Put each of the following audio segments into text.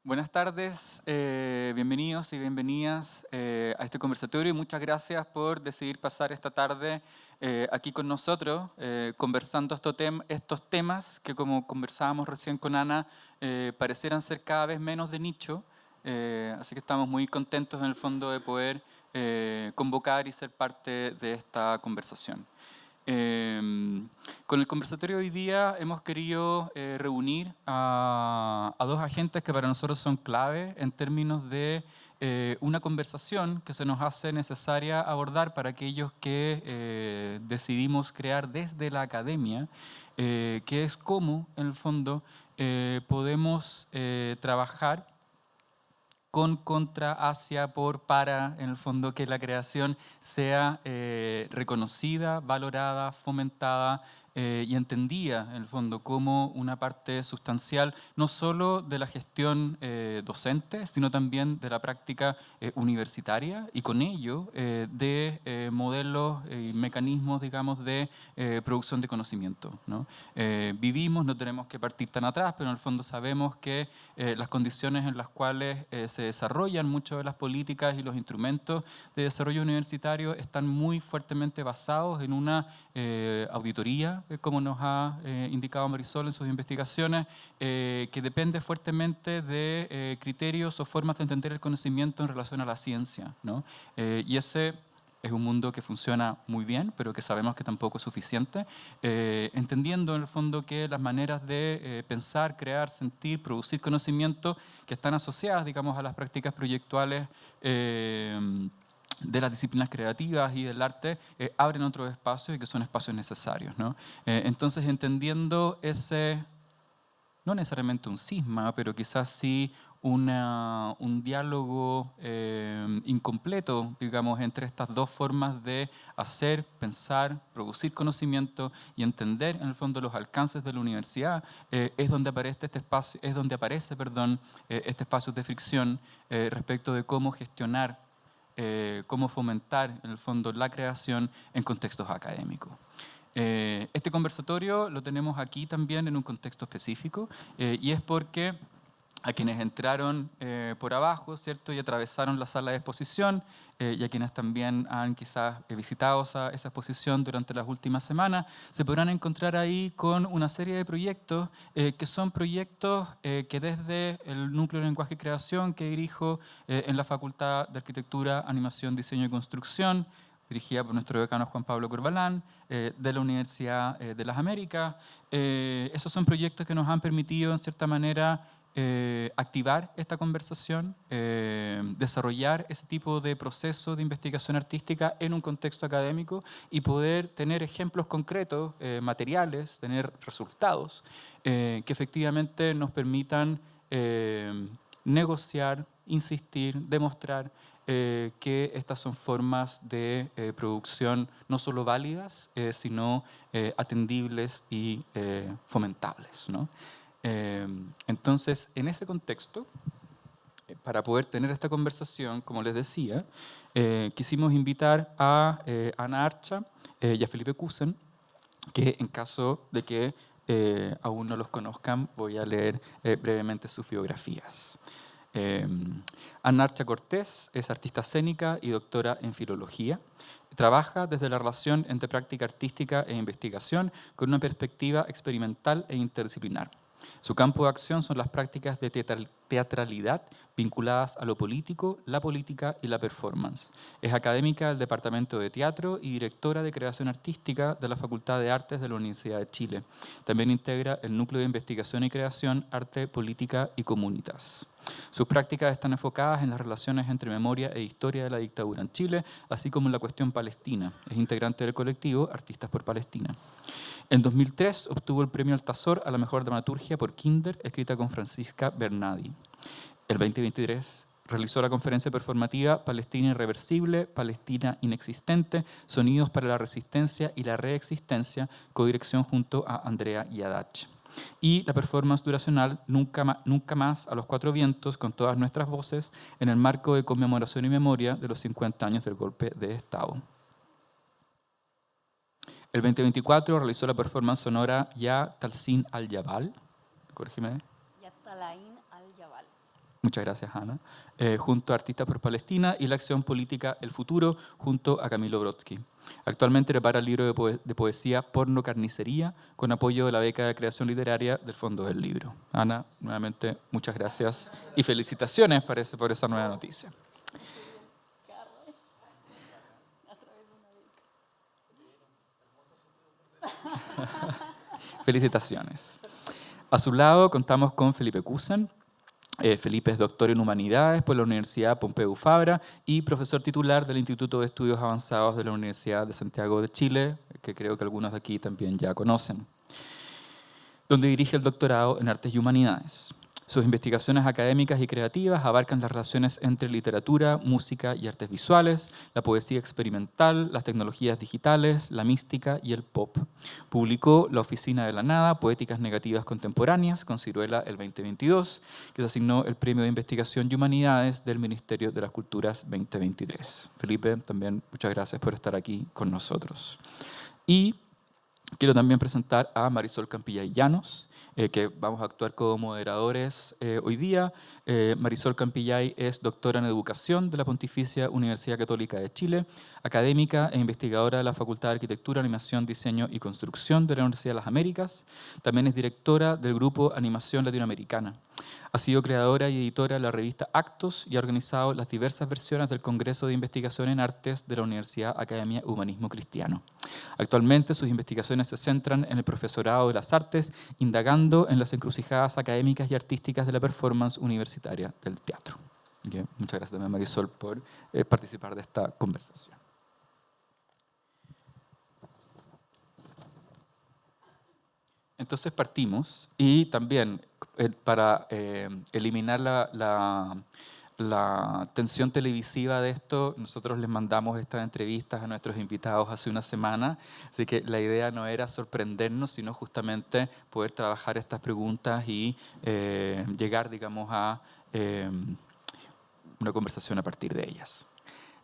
Buenas tardes, bienvenidos y bienvenidas a este conversatorio y muchas gracias por decidir pasar esta tarde aquí con nosotros conversando estos temas que, como conversábamos recién con Ana, parecieran ser cada vez menos de nicho, así que estamos muy contentos en el fondo de poder convocar y ser parte de esta conversación. Con el conversatorio de hoy día hemos querido reunir a dos agentes que para nosotros son clave en términos de una conversación que se nos hace necesaria abordar para aquellos que decidimos crear desde la academia, que es cómo, en el fondo, podemos trabajar con, contra, hacia, por, para, en el fondo, que la creación sea reconocida, valorada, fomentada y entendida, en el fondo, como una parte sustancial, no solo de la gestión docente, sino también de la práctica universitaria y con ello de modelos y mecanismos, digamos, de producción de conocimiento, ¿no? Vivimos, no tenemos que partir tan atrás, pero en el fondo sabemos que las condiciones en las cuales se desarrollan muchas de las políticas y los instrumentos de desarrollo universitario están muy fuertemente basados en una auditoría, como nos ha indicado Marisol en sus investigaciones, que depende fuertemente de criterios o formas de entender el conocimiento en relación a la ciencia, ¿no? Y ese es un mundo que funciona muy bien, pero que sabemos que tampoco es suficiente, entendiendo en el fondo que las maneras de pensar, crear, sentir, producir conocimiento que están asociadas, digamos, a las prácticas proyectuales de las disciplinas creativas y del arte, abren otros espacios y que son espacios necesarios, ¿no? Entonces, entendiendo ese, no necesariamente un cisma, pero quizás sí un diálogo incompleto, digamos, entre estas dos formas de hacer, pensar, producir conocimiento y entender, en el fondo, los alcances de la universidad, es donde aparece este espacio, este espacio de fricción respecto de cómo gestionar, cómo fomentar, en el fondo, la creación en contextos académicos. Este conversatorio lo tenemos aquí también en un contexto específico y es porque a quienes entraron por abajo, ¿cierto? Y atravesaron la sala de exposición y a quienes también han quizás visitado esa exposición durante las últimas semanas, se podrán encontrar ahí con una serie de proyectos que son proyectos que desde el Núcleo de Lenguaje y Creación que dirijo en la Facultad de Arquitectura, Animación, Diseño y Construcción, dirigida por nuestro decano Juan Pablo Corbalán, de la Universidad de las Américas. Esos son proyectos que nos han permitido, en cierta manera, activar esta conversación, desarrollar ese tipo de proceso de investigación artística en un contexto académico y poder tener ejemplos concretos, materiales, tener resultados que efectivamente nos permitan negociar, insistir, demostrar que estas son formas de producción no solo válidas, sino atendibles y fomentables, ¿no? Entonces, en ese contexto, para poder tener esta conversación, como les decía, quisimos invitar a Ana Archa y a Felipe Cusen, que en caso de que aún no los conozcan, voy a leer brevemente sus biografías. Eh, Ana Archa Cortés es artista escénica y doctora en filología. Trabaja desde la relación entre práctica artística e investigación con una perspectiva experimental e interdisciplinar. Su campo de acción son las prácticas de teatralidad vinculadas a lo político, la política y la performance. Es académica del Departamento de Teatro y directora de Creación Artística de la Facultad de Artes de la Universidad de Chile. También integra el Núcleo de Investigación y Creación, Arte, Política y Comunitas. Sus prácticas están enfocadas en las relaciones entre memoria e historia de la dictadura en Chile, así como en la cuestión palestina. Es integrante del colectivo Artistas por Palestina. En 2003 obtuvo el premio Altazor a la mejor dramaturgia por Kinder, escrita con Francisca Bernadi. El 2023 realizó la conferencia performativa Palestina Irreversible, Palestina Inexistente, Sonidos para la Resistencia y la Reexistencia, codirección junto a Andrea Yadach. Y la performance duracional Nunca más a los cuatro vientos, con todas nuestras voces, en el marco de conmemoración y memoria de los 50 años del golpe de Estado. El 2024 realizó la performance sonora Ya Talsin Al-Jabal, corrígeme. Yattalain al-Jabal. Muchas gracias, Ana. Junto a Artistas por Palestina y la Acción Política El Futuro, junto a Camilo Brodsky. Actualmente prepara el libro de poesía Porno Carnicería, con apoyo de la beca de creación literaria del Fondo del Libro. Ana, nuevamente, muchas gracias y felicitaciones por esa nueva noticia. Felicitaciones. A su lado contamos con Felipe Cusen. Felipe es doctor en Humanidades por la Universidad Pompeu Fabra y profesor titular del Instituto de Estudios Avanzados de la Universidad de Santiago de Chile, que creo que algunos de aquí también ya conocen, donde dirige el doctorado en Artes y Humanidades. Sus investigaciones académicas y creativas abarcan las relaciones entre literatura, música y artes visuales, la poesía experimental, las tecnologías digitales, la mística y el pop. Publicó La Oficina de la Nada, Poéticas Negativas Contemporáneas, con Ciruela el 2022, que se asignó el Premio de Investigación y Humanidades del Ministerio de las Culturas 2023. Felipe, también muchas gracias por estar aquí con nosotros. Y quiero también presentar a Marisol Campillay Llanos, que vamos a actuar como moderadores hoy día. Marisol Campillay es doctora en Educación de la Pontificia Universidad Católica de Chile, académica e investigadora de la Facultad de Arquitectura, Animación, Diseño y Construcción de la Universidad de las Américas. También es directora del Grupo Animación Latinoamericana. Ha sido creadora y editora de la revista Actos y ha organizado las diversas versiones del Congreso de Investigación en Artes de la Universidad Academia Humanismo Cristiano. Actualmente sus investigaciones se centran en el profesorado de las artes, indagando en las encrucijadas académicas y artísticas de la performance universitaria del teatro. Okay. Muchas gracias también, Marisol, por participar de esta conversación. Entonces partimos y también para eliminar la tensión televisiva de esto, nosotros les mandamos estas entrevistas a nuestros invitados hace una semana, así que la idea no era sorprendernos, sino justamente poder trabajar estas preguntas y llegar, digamos, a una conversación a partir de ellas.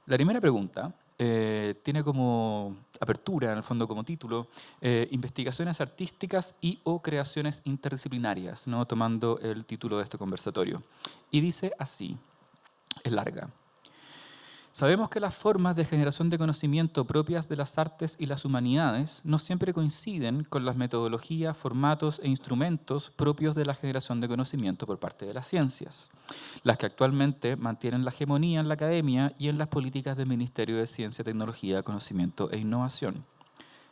La primera pregunta tiene como apertura, en el fondo como título, investigaciones artísticas y o creaciones interdisciplinarias, ¿no? Tomando el título de este conversatorio. Y dice así, es larga. Sabemos que las formas de generación de conocimiento propias de las artes y las humanidades no siempre coinciden con las metodologías, formatos e instrumentos propios de la generación de conocimiento por parte de las ciencias, las que actualmente mantienen la hegemonía en la academia y en las políticas del Ministerio de Ciencia, Tecnología, Conocimiento e Innovación.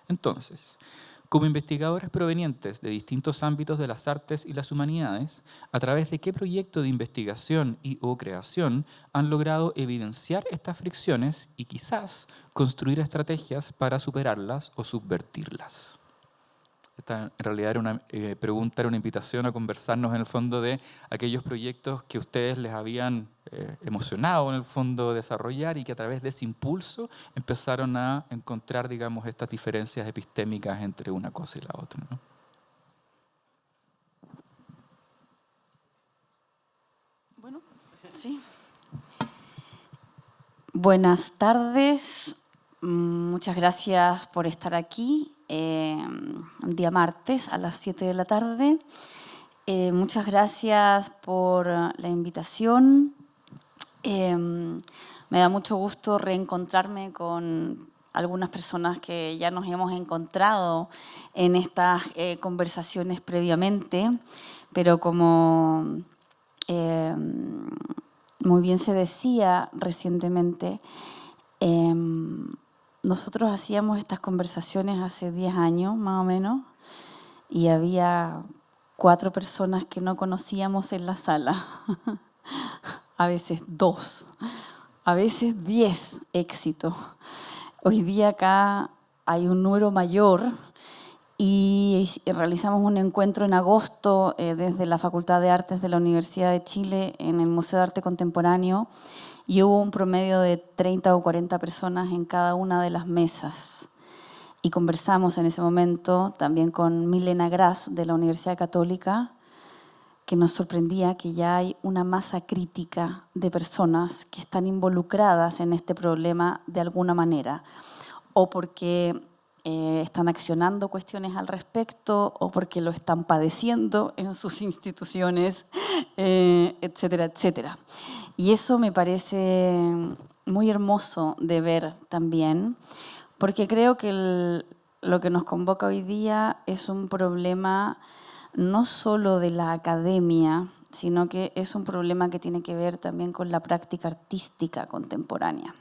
Entonces, como investigadores provenientes de distintos ámbitos de las artes y las humanidades, ¿a través de qué proyecto de investigación y o creación han logrado evidenciar estas fricciones y quizás construir estrategias para superarlas o subvertirlas? Esta en realidad era una pregunta, era una invitación a conversarnos en el fondo de aquellos proyectos que ustedes les habían emocionado en el fondo desarrollar y que a través de ese impulso empezaron a encontrar, digamos, estas diferencias epistémicas entre una cosa y la otra, ¿no? Bueno, sí. Buenas tardes, muchas gracias por estar aquí. Un día martes a las 7 de la tarde. Muchas gracias por la invitación. Me da mucho gusto reencontrarme con algunas personas que ya nos hemos encontrado en estas conversaciones previamente, pero como muy bien se decía recientemente, nosotros hacíamos estas conversaciones hace 10 años, más o menos, y había 4 personas que no conocíamos en la sala. A veces 2, a veces 10 éxitos. Hoy día acá hay un número mayor y realizamos un encuentro en agosto desde la Facultad de Artes de la Universidad de Chile en el Museo de Arte Contemporáneo, y hubo un promedio de 30 o 40 personas en cada una de las mesas. Y conversamos en ese momento también con Milena Gras de la Universidad Católica, que nos sorprendía que ya hay una masa crítica de personas que están involucradas en este problema de alguna manera, o porque están accionando cuestiones al respecto o porque lo están padeciendo en sus instituciones, etcétera, etcétera. Y eso me parece muy hermoso de ver también, porque creo que lo que nos convoca hoy día es un problema no solo de la academia, sino que es un problema que tiene que ver también con la práctica artística contemporánea.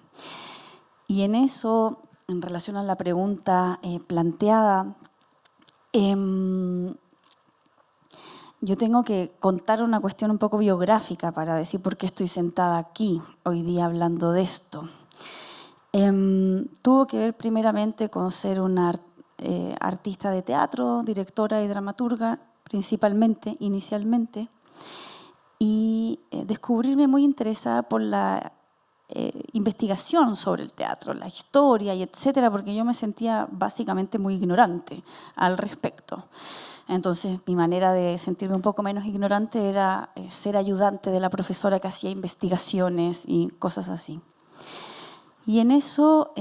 Y en eso, en relación a la pregunta planteada, yo tengo que contar una cuestión un poco biográfica para decir por qué estoy sentada aquí hoy día hablando de esto. Tuvo que ver primeramente con ser una artista de teatro, directora y dramaturga, principalmente, inicialmente, y descubrirme muy interesada por la investigación sobre el teatro, la historia y etcétera, porque yo me sentía básicamente muy ignorante al respecto. Entonces, mi manera de sentirme un poco menos ignorante era ser ayudante de la profesora que hacía investigaciones y cosas así. Y en eso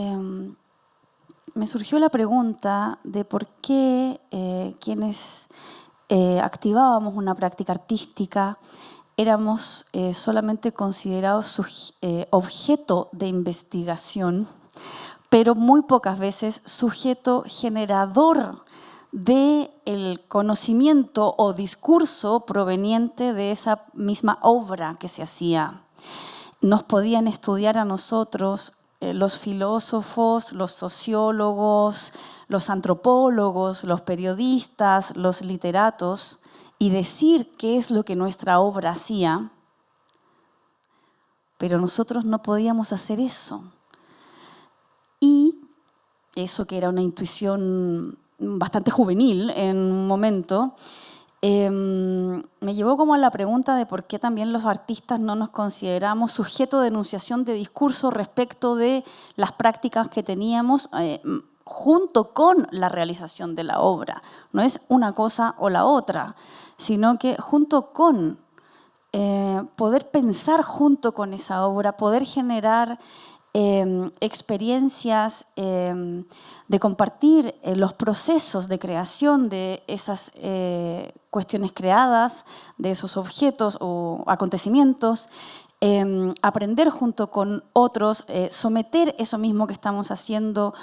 me surgió la pregunta de por qué quienes activábamos una práctica artística éramos solamente considerados objeto de investigación, pero muy pocas veces sujeto generador del conocimiento o discurso proveniente de esa misma obra que se hacía. Nos podían estudiar a nosotros los filósofos, los sociólogos, los antropólogos, los periodistas, los literatos, y decir qué es lo que nuestra obra hacía, pero nosotros no podíamos hacer eso. Y eso, que era una intuición bastante juvenil en un momento, me llevó como a la pregunta de por qué también los artistas no nos consideramos sujeto de enunciación de discurso respecto de las prácticas que teníamos junto con la realización de la obra. No es una cosa o la otra, sino que junto con poder pensar junto con esa obra, poder generar experiencias de compartir los procesos de creación de esas cuestiones creadas, de esos objetos o acontecimientos, aprender junto con otros, someter eso mismo que estamos haciendo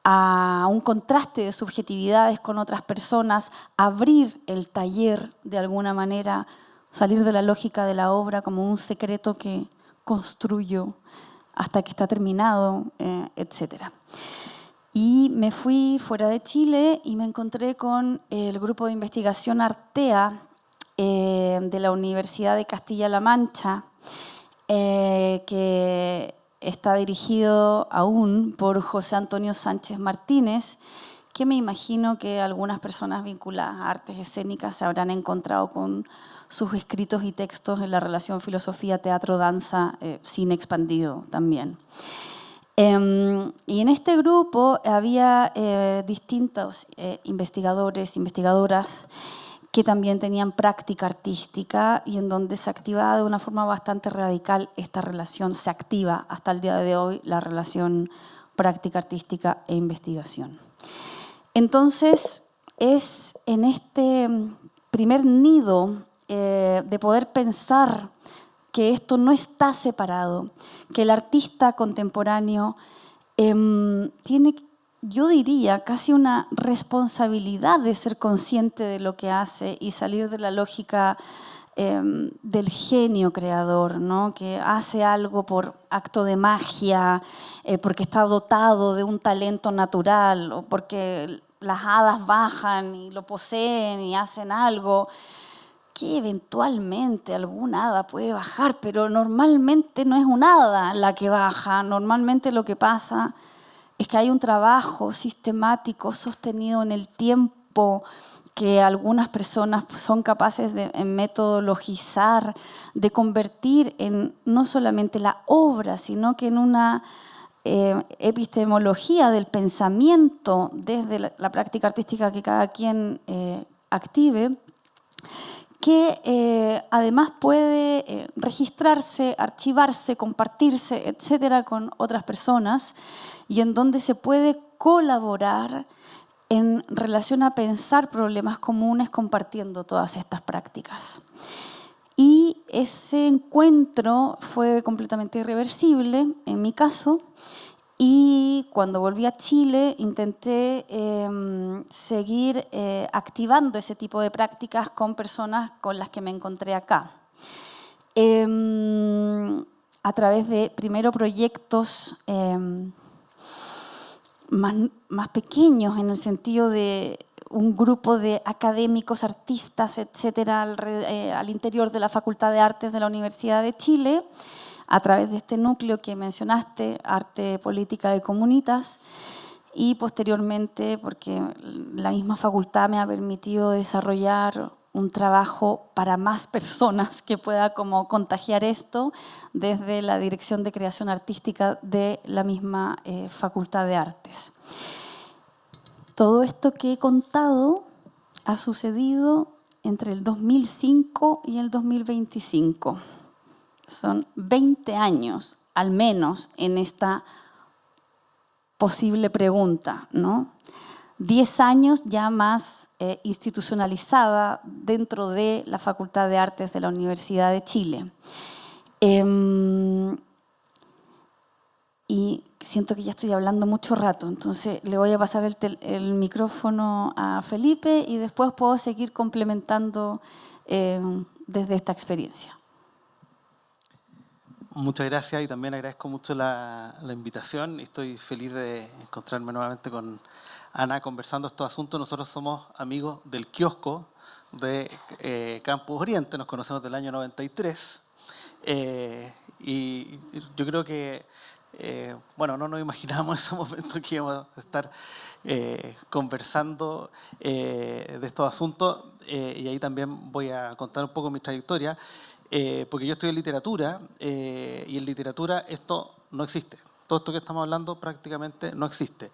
a un contraste de subjetividades con otras personas, abrir el taller de alguna manera, salir de la lógica de la obra como un secreto que construyo hasta que está terminado, etc. Y me fui fuera de Chile y me encontré con el grupo de investigación Artea de la Universidad de Castilla-La Mancha, que está dirigido aún por José Antonio Sánchez Martínez, que me imagino que algunas personas vinculadas a artes escénicas se habrán encontrado con sus escritos y textos en la relación filosofía, teatro, danza, cine expandido también. Y en este grupo había distintos investigadores, investigadoras que también tenían práctica artística y en donde se activaba de una forma bastante radical esta relación, se activa hasta el día de hoy la relación práctica artística e investigación. Entonces, es en este primer nido de poder pensar que esto no está separado, que el artista contemporáneo tiene, yo diría, casi una responsabilidad de ser consciente de lo que hace y salir de la lógica del genio creador, ¿no? Que hace algo por acto de magia, porque está dotado de un talento natural o porque las hadas bajan y lo poseen y hacen algo que eventualmente alguna hada puede bajar, pero normalmente no es una hada la que baja. Normalmente lo que pasa es que hay un trabajo sistemático, sostenido en el tiempo, que algunas personas son capaces de metodologizar, de convertir en no solamente la obra, sino que en una epistemología del pensamiento desde la práctica artística que cada quien active, que además puede registrarse, archivarse, compartirse, etcétera, con otras personas, y en donde se puede colaborar en relación a pensar problemas comunes compartiendo todas estas prácticas. Y ese encuentro fue completamente irreversible, en mi caso, y cuando volví a Chile intenté seguir activando ese tipo de prácticas con personas con las que me encontré acá. A través de, primero, proyectos más pequeños, en el sentido de un grupo de académicos, artistas, etcétera, al interior de la Facultad de Artes de la Universidad de Chile, a través de este núcleo que mencionaste, Arte, Política y Comunitas, y posteriormente porque la misma facultad me ha permitido desarrollar un trabajo para más personas que pueda como contagiar esto desde la Dirección de Creación Artística de la misma Facultad de Artes. Todo esto que he contado ha sucedido entre el 2005 y el 2025. Son 20 años, al menos, en esta posible pregunta, ¿no? 10 años ya más institucionalizada dentro de la Facultad de Artes de la Universidad de Chile. Y siento que ya estoy hablando mucho rato, entonces le voy a pasar el micrófono a Felipe y después puedo seguir complementando desde esta experiencia. Muchas gracias y también agradezco mucho la invitación. Estoy feliz de encontrarme nuevamente con Ana conversando estos asuntos. Nosotros somos amigos del kiosco de Campus Oriente, nos conocemos del año 93 y yo creo que, bueno, no nos imaginábamos en ese momento que íbamos a estar conversando de estos asuntos y ahí también voy a contar un poco mi trayectoria. Porque yo estudié literatura y en literatura esto no existe. Todo esto que estamos hablando prácticamente no existe.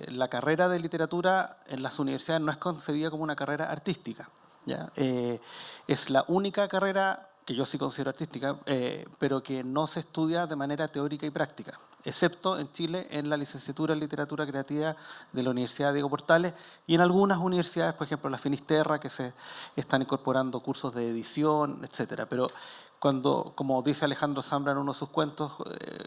La carrera de literatura en las universidades no es concebida como una carrera artística, ¿ya? Es la única carrera que yo sí considero artística, pero que no se estudia de manera teórica y práctica, excepto en Chile en la licenciatura en literatura creativa de la Universidad Diego Portales y en algunas universidades, por ejemplo la Finisterra, que se están incorporando cursos de edición, etcétera. Pero cuando, como dice Alejandro Zambra en uno de sus cuentos,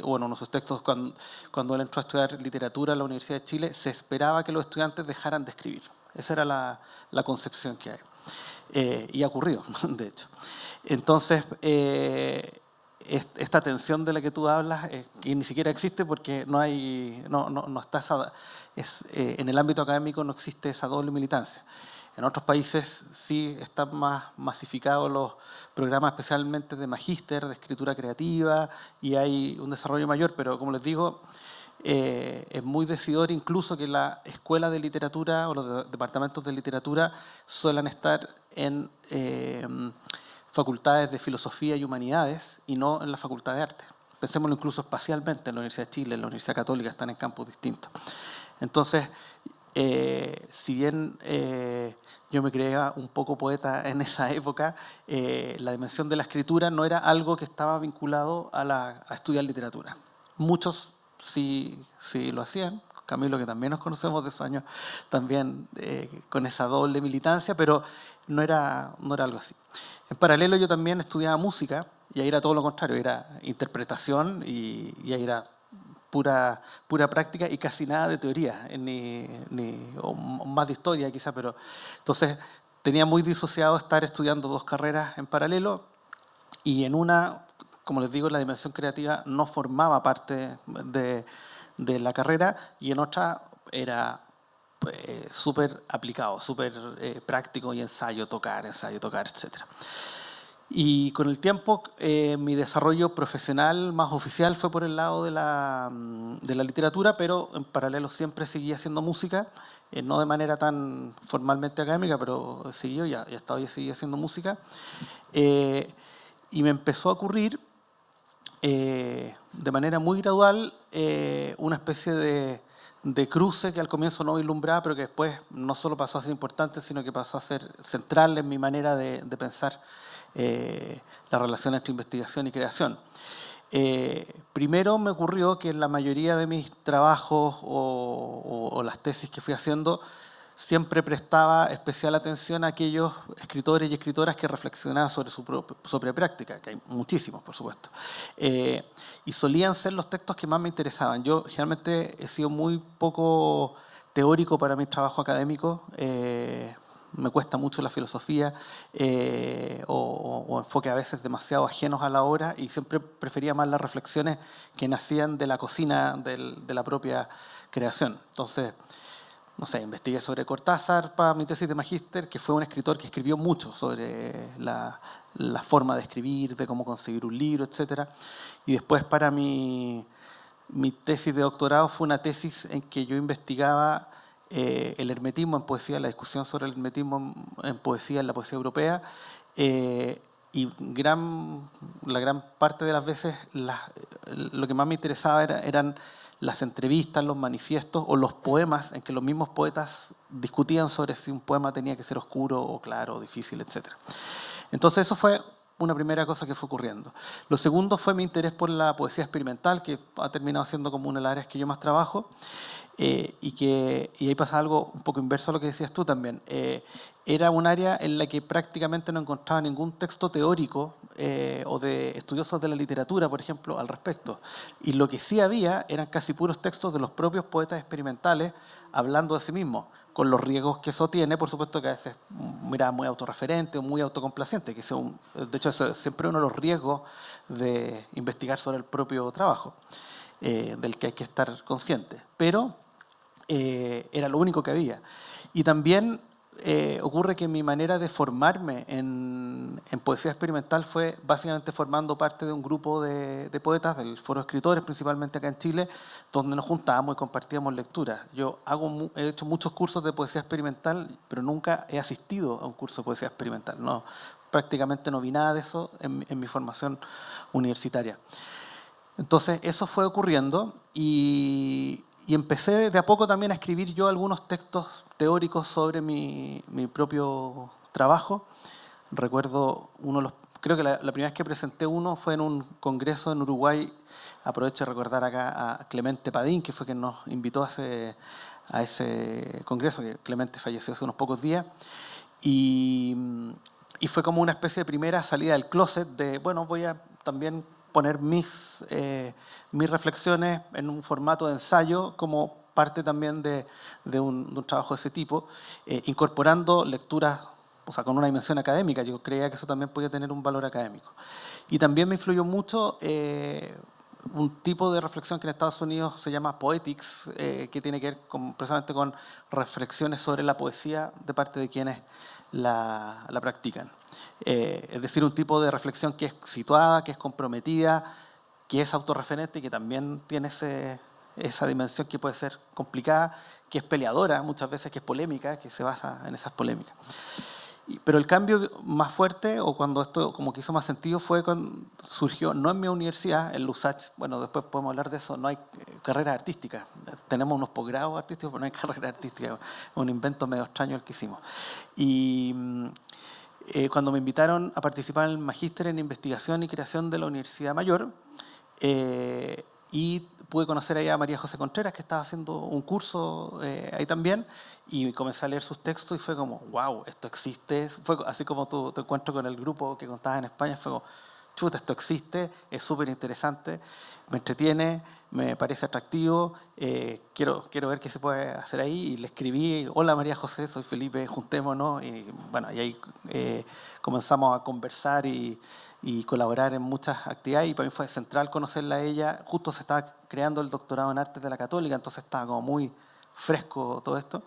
o en uno de sus textos, cuando él entró a estudiar literatura en la Universidad de Chile, se esperaba que los estudiantes dejaran de escribir. Esa era la concepción que hay. Y ha ocurrido, de hecho. Entonces, esta tensión de la que tú hablas, que ni siquiera existe porque no está esa, en el ámbito académico no existe esa doble militancia. En otros países sí están más masificados los programas, especialmente de magíster, de escritura creativa, y hay un desarrollo mayor, pero como les digo, es muy decidor incluso que la escuela de literatura o los departamentos de literatura suelen estar en facultades de filosofía y humanidades y no en la facultad de arte. Pensémoslo incluso espacialmente, en la Universidad de Chile, en la Universidad Católica, están en campus distintos. Entonces, si bien yo me creía un poco poeta en esa época, la dimensión de la escritura no era algo que estaba vinculado a estudiar literatura. Muchos sí lo hacían, Camilo, que también nos conocemos de esos años, también con esa doble militancia, pero no era algo así. En paralelo yo también estudiaba música, y ahí era todo lo contrario, era interpretación y ahí era pura práctica y casi nada de teoría, o más de historia quizá, pero entonces tenía muy disociado estar estudiando dos carreras en paralelo y en una, como les digo, la dimensión creativa no formaba parte de la carrera y en otra era súper aplicado, súper práctico y ensayo, tocar, etc. Y con el tiempo mi desarrollo profesional más oficial fue por el lado de la literatura, pero en paralelo siempre seguí haciendo música, no de manera tan formalmente académica, pero seguí y hasta hoy seguí haciendo música. Y me empezó a ocurrir de manera muy gradual una especie de de cruce que al comienzo no vislumbraba, pero que después no solo pasó a ser importante, sino que pasó a ser central en mi manera de pensar la relación entre investigación y creación. Primero me ocurrió que en la mayoría de mis trabajos o las tesis que fui haciendo, siempre prestaba especial atención a aquellos escritores y escritoras que reflexionaban sobre su propia práctica, que hay muchísimos, por supuesto. Y solían ser los textos que más me interesaban. Yo generalmente he sido muy poco teórico para mi trabajo académico. Me cuesta mucho la filosofía o enfoque a veces demasiado ajenos a la obra, y siempre prefería más las reflexiones que nacían de la cocina de la propia creación. Entonces, no sé, investigué sobre Cortázar para mi tesis de magíster, que fue un escritor que escribió mucho sobre la forma de escribir, de cómo conseguir un libro, etc. Y después para mi tesis de doctorado fue una tesis en que yo investigaba el hermetismo en poesía, la discusión sobre el hermetismo en poesía, en la poesía europea, y la gran parte de las veces lo que más me interesaba eran las entrevistas, los manifiestos o los poemas en que los mismos poetas discutían sobre si un poema tenía que ser oscuro o claro, o difícil, etc. Entonces eso fue una primera cosa que fue ocurriendo. Lo segundo fue mi interés por la poesía experimental, que ha terminado siendo como una de las áreas que yo más trabajo. Y ahí pasa algo un poco inverso a lo que decías tú también. Era un área en la que prácticamente no encontraba ningún texto teórico o de estudiosos de la literatura, por ejemplo, al respecto. Y lo que sí había eran casi puros textos de los propios poetas experimentales hablando de sí mismos, con los riesgos que eso tiene, por supuesto que a veces mira muy autorreferente o muy autocomplaciente, que de hecho eso es siempre uno de los riesgos de investigar sobre el propio trabajo, del que hay que estar consciente. Pero era lo único que había. Y también ocurre que mi manera de formarme en poesía experimental fue básicamente formando parte de un grupo de poetas, del Foro de Escritores, principalmente acá en Chile, donde nos juntábamos y compartíamos lecturas. Yo he hecho muchos cursos de poesía experimental, pero nunca he asistido a un curso de poesía experimental. No, prácticamente no vi nada de eso en mi formación universitaria. Entonces eso fue ocurriendo y empecé de a poco también a escribir yo algunos textos teóricos sobre mi propio trabajo. Recuerdo creo que la primera vez que presenté uno fue en un congreso en Uruguay. Aprovecho de recordar acá a Clemente Padín, que fue quien nos invitó a ese congreso, que Clemente falleció hace unos pocos días. Y fue como una especie de primera salida del closet de, bueno, voy a también poner mis reflexiones en un formato de ensayo como parte también de un trabajo de ese tipo, incorporando lecturas, o sea, con una dimensión académica. Yo creía que eso también podía tener un valor académico. Y también me influyó mucho un tipo de reflexión que en Estados Unidos se llama poetics, que tiene que ver precisamente con reflexiones sobre la poesía de parte de quienes la practican. Es decir, un tipo de reflexión que es situada, que es comprometida, que es autorreferente y que también tiene esa dimensión que puede ser complicada, que es peleadora muchas veces, que es polémica, que se basa en esas polémicas. Pero el cambio más fuerte, o cuando esto como que hizo más sentido, fue cuando surgió, no en mi universidad, en Lusach, bueno, después podemos hablar de eso, no hay carreras artísticas. Tenemos unos posgrados artísticos, pero no hay carreras artísticas. Es un invento medio extraño el que hicimos. Y cuando me invitaron a participar en el magíster en investigación y creación de la Universidad Mayor, y pude conocer ahí a María José Contreras, que estaba haciendo un curso ahí también, y comencé a leer sus textos y fue como, wow, esto existe. Fue así como tu encuentro con el grupo que contabas en España, fue como, chuta, esto existe, es súper interesante, me entretiene, me parece atractivo, quiero ver qué se puede hacer ahí. Y le escribí, hola María José, soy Felipe, juntémonos. Y bueno, y ahí comenzamos a conversar y colaborar en muchas actividades, y para mí fue central conocerla a ella. Justo se estaba creando el doctorado en Artes de la Católica, entonces estaba como muy fresco todo esto.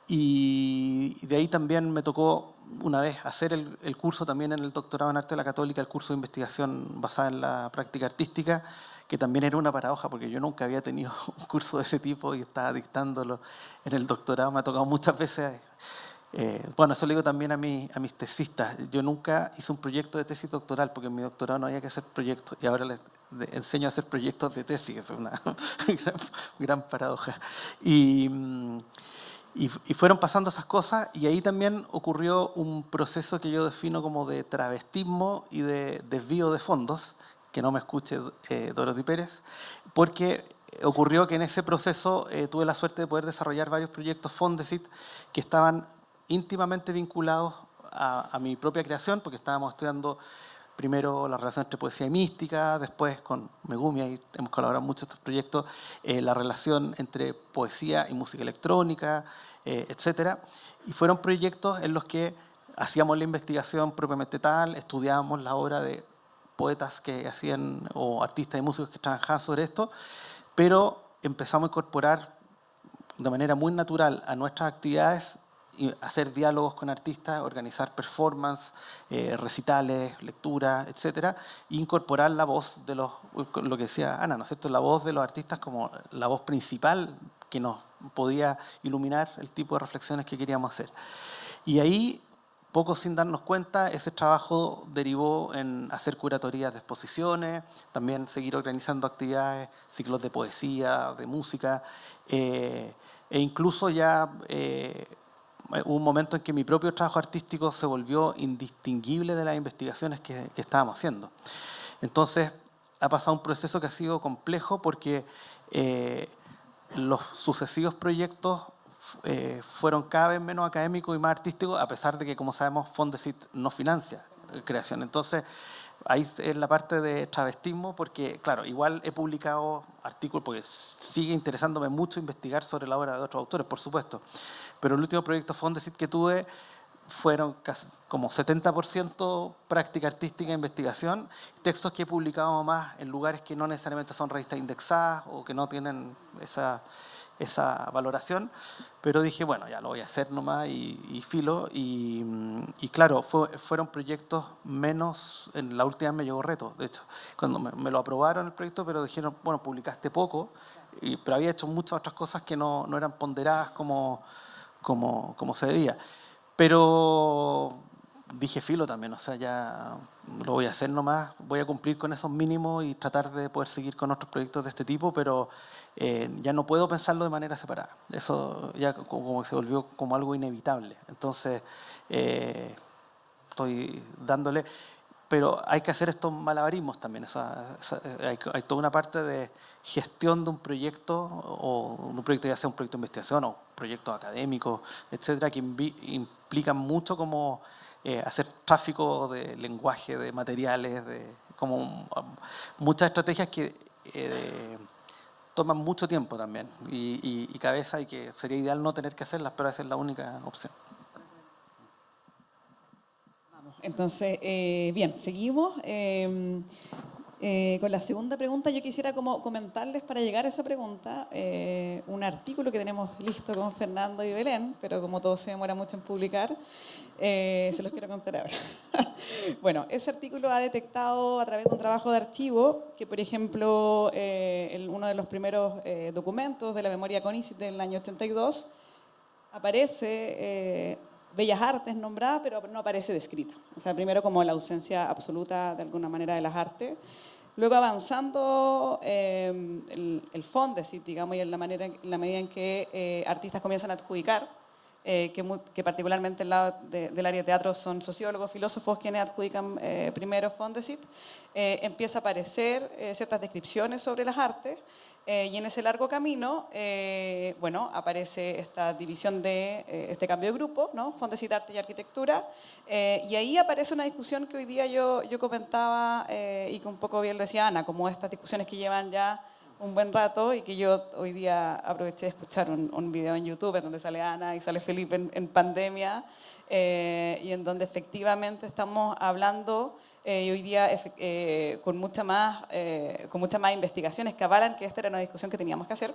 Y de ahí también me tocó una vez hacer el curso también en el doctorado en Arte de la Católica, el curso de investigación basada en la práctica artística, que también era una paradoja porque yo nunca había tenido un curso de ese tipo y estaba dictándolo en el doctorado. Me ha tocado muchas veces Bueno, eso le digo también a mis tesistas. Yo nunca hice un proyecto de tesis doctoral porque en mi doctorado no había que hacer proyectos y ahora les enseño a hacer proyectos de tesis, que es una gran paradoja. Y fueron pasando esas cosas y ahí también ocurrió un proceso que yo defino como de travestismo y de desvío de fondos, que no me escuche Dorothy Pérez, porque ocurrió que en ese proceso tuve la suerte de poder desarrollar varios proyectos Fondesit que estaban íntimamente vinculados a mi propia creación, porque estábamos estudiando primero la relación entre poesía y mística, después con Megumi, ahí hemos colaborado mucho en estos proyectos, la relación entre poesía y música electrónica, etc. Y fueron proyectos en los que hacíamos la investigación propiamente tal, estudiábamos la obra de poetas que hacían, o artistas y músicos que trabajaban sobre esto, pero empezamos a incorporar de manera muy natural a nuestras actividades y hacer diálogos con artistas, organizar performance, recitales, lecturas, etc. E incorporar la voz de lo que decía Ana, ¿no es cierto? La voz de los artistas como la voz principal que nos podía iluminar el tipo de reflexiones que queríamos hacer. Y ahí, poco sin darnos cuenta, ese trabajo derivó en hacer curatorias de exposiciones, también seguir organizando actividades, ciclos de poesía, de música, e incluso ya hubo un momento en que mi propio trabajo artístico se volvió indistinguible de las investigaciones que estábamos haciendo. Entonces, ha pasado un proceso que ha sido complejo porque los sucesivos proyectos fueron cada vez menos académicos y más artísticos, a pesar de que, como sabemos, Fondesit no financia creación. Entonces, ahí es la parte de travestismo, porque, claro, igual he publicado artículos, porque sigue interesándome mucho investigar sobre la obra de otros autores, por supuesto. Pero el último proyecto Fondesit que tuve fueron casi como 70% práctica artística e investigación, textos que he publicado más en lugares que no necesariamente son revistas indexadas o que no tienen esa valoración, pero dije, bueno, ya lo voy a hacer nomás y filo, y claro, fueron proyectos menos, en la última vez me llegó reto, de hecho, cuando me lo aprobaron el proyecto, pero dijeron, bueno, publicaste poco, pero había hecho muchas otras cosas que no eran ponderadas como se debía. Pero dije filo también, o sea, ya lo voy a hacer nomás, voy a cumplir con esos mínimos y tratar de poder seguir con otros proyectos de este tipo, pero ya no puedo pensarlo de manera separada. Eso ya como se volvió como algo inevitable. Entonces, estoy dándole... Pero hay que hacer estos malabarismos también. Hay toda una parte de gestión de un proyecto, o un proyecto ya sea un proyecto de investigación o proyectos académicos, etcétera, que implican mucho como hacer tráfico de lenguaje, de materiales, como muchas estrategias que toman mucho tiempo también y cabeza, y que sería ideal no tener que hacerlas, pero esa es la única opción. Entonces, bien, seguimos con la segunda pregunta. Yo quisiera como comentarles, para llegar a esa pregunta, un artículo que tenemos listo con Fernando y Belén, pero como todo se demora mucho en publicar, se los quiero contar ahora. Bueno, ese artículo ha detectado a través de un trabajo de archivo que, por ejemplo, uno de los primeros documentos de la memoria CONICET del año 82 aparece... Bellas Artes nombrada, pero no aparece descrita. O sea, primero como la ausencia absoluta de alguna manera de las artes. Luego avanzando el Fondesit, digamos, y en la medida en que artistas comienzan a adjudicar, que particularmente el lado del área de teatro son sociólogos, filósofos quienes adjudican primero Fondesit, empieza a aparecer ciertas descripciones sobre las artes. Y en ese largo camino, bueno, aparece esta división de este cambio de grupo, ¿no? Fondesit, Arte y Arquitectura, y ahí aparece una discusión que hoy día yo comentaba y que un poco bien lo decía Ana, como estas discusiones que llevan ya un buen rato y que yo hoy día aproveché de escuchar un video en YouTube en donde sale Ana y sale Felipe en pandemia, y en donde efectivamente estamos hablando y hoy día con mucha más investigaciones que avalan que esta era una discusión que teníamos que hacer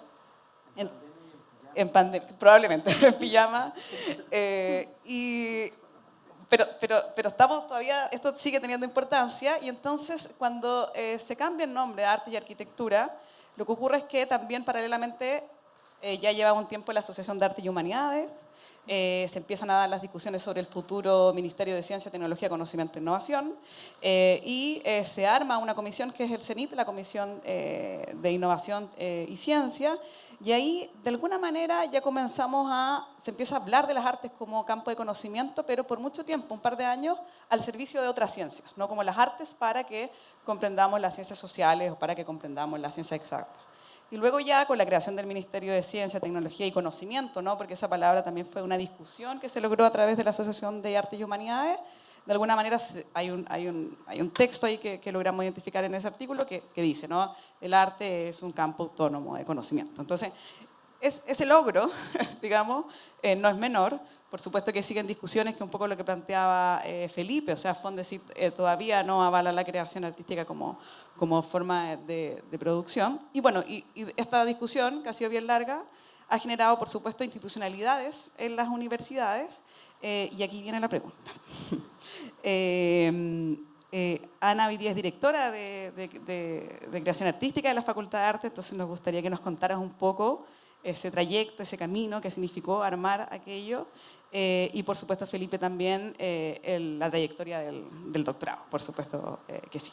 en pandemia, probablemente en pijama, pero estamos todavía, esto sigue teniendo importancia, y entonces cuando se cambia el nombre de Arte y Arquitectura, lo que ocurre es que también paralelamente ya lleva un tiempo la Asociación de Arte y Humanidades, se empiezan a dar las discusiones sobre el futuro Ministerio de Ciencia, Tecnología, Conocimiento e Innovación, y se arma una comisión que es el CENIT, la Comisión de Innovación y Ciencia, y ahí, de alguna manera, ya se empieza a hablar de las artes como campo de conocimiento, pero por mucho tiempo, un par de años, al servicio de otras ciencias, no como las artes para que comprendamos las ciencias sociales o para que comprendamos las ciencias exactas. Y luego ya con la creación del Ministerio de Ciencia, Tecnología y Conocimiento, ¿no? Porque esa palabra también fue una discusión que se logró a través de la Asociación de Artes y Humanidades. De alguna manera hay un texto ahí que logramos identificar en ese artículo que dice, ¿no? El arte es un campo autónomo de conocimiento. Entonces, ese logro, digamos, no es menor. Por supuesto que siguen discusiones, que un poco lo que planteaba Felipe, o sea, Fondesit todavía no avala la creación artística como forma de producción. Y bueno, y esta discusión, que ha sido bien larga, ha generado, por supuesto, institucionalidades en las universidades. Y aquí viene la pregunta. Ana hoy día es directora de creación artística de la Facultad de Arte, entonces nos gustaría que nos contaras un poco ese trayecto, ese camino que significó armar aquello. Y por supuesto, Felipe, también la trayectoria del doctorado, por supuesto que sí.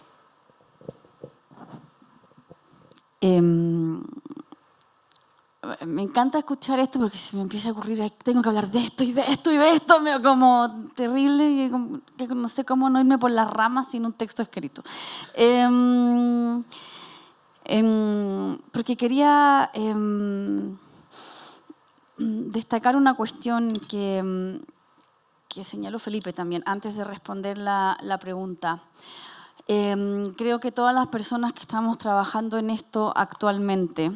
Me encanta escuchar esto porque se me empieza a ocurrir, tengo que hablar de esto y de esto y de esto, como terrible, y no sé cómo no irme por las ramas sin un texto escrito. Porque quería destacar una cuestión que señaló Felipe también, antes de responder la pregunta. Creo que todas las personas que estamos trabajando en esto actualmente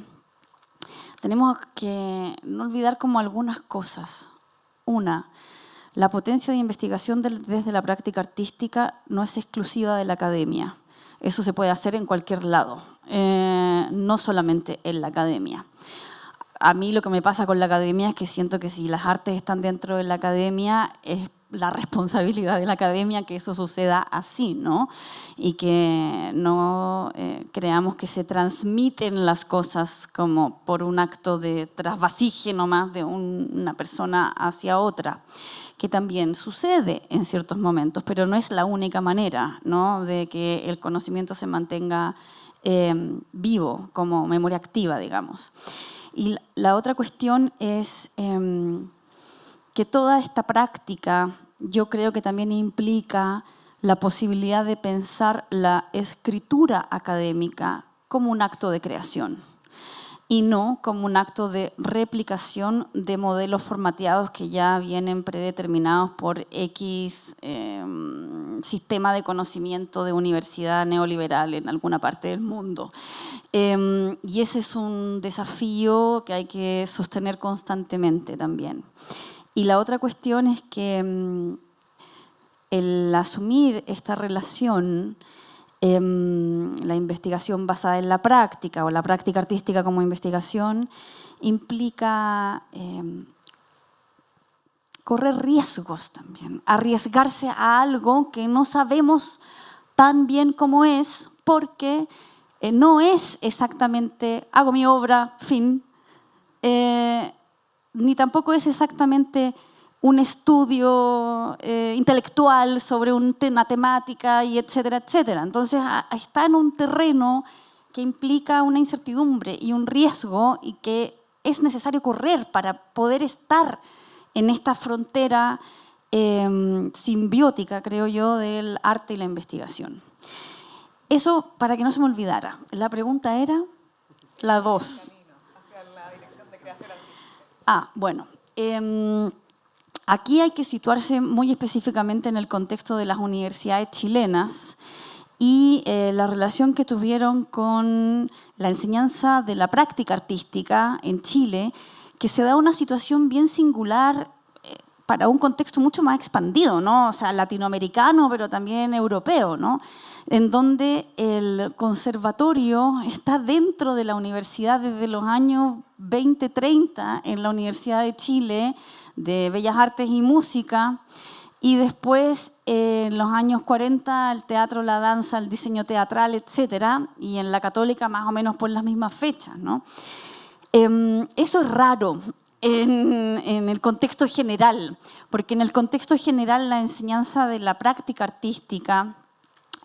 tenemos que no olvidar como algunas cosas. Una, la potencia de investigación desde la práctica artística no es exclusiva de la academia. Eso se puede hacer en cualquier lado, no solamente en la academia. A mí lo que me pasa con la academia es que siento que si las artes están dentro de la academia, es la responsabilidad de la academia que eso suceda así, ¿no? Y que no creamos que se transmiten las cosas como por un acto de trasvasije nomás de una persona hacia otra, que también sucede en ciertos momentos, pero no es la única manera, ¿no? De que el conocimiento se mantenga vivo, como memoria activa, digamos. Y la otra cuestión es que toda esta práctica yo creo que también implica la posibilidad de pensar la escritura académica como un acto de creación y no como un acto de replicación de modelos formateados que ya vienen predeterminados por X sistema de conocimiento de universidad neoliberal en alguna parte del mundo. Y ese es un desafío que hay que sostener constantemente también. Y la otra cuestión es que el asumir esta relación, la investigación basada en la práctica o la práctica artística como investigación, implica correr riesgos también, arriesgarse a algo que no sabemos tan bien cómo es, porque no es exactamente hago mi obra, fin, ni tampoco es exactamente un estudio intelectual sobre una temática, y etcétera, etcétera. Entonces, está en un terreno que implica una incertidumbre y un riesgo y que es necesario correr para poder estar en esta frontera simbiótica, creo yo, del arte y la investigación. Eso para que no se me olvidara. La pregunta era la 2. Bueno. Aquí hay que situarse muy específicamente en el contexto de las universidades chilenas y la relación que tuvieron con la enseñanza de la práctica artística en Chile, que se da una situación bien singular para un contexto mucho más expandido, ¿no? O sea, latinoamericano, pero también europeo, ¿no? En donde el conservatorio está dentro de la universidad desde los años 20-30, en la Universidad de Chile, de Bellas Artes y Música, y después en los años 40 el teatro, la danza, el diseño teatral, etcétera, y en la Católica más o menos por las mismas fechas, ¿no? Eso es raro. en el contexto general, porque en el contexto general la enseñanza de la práctica artística,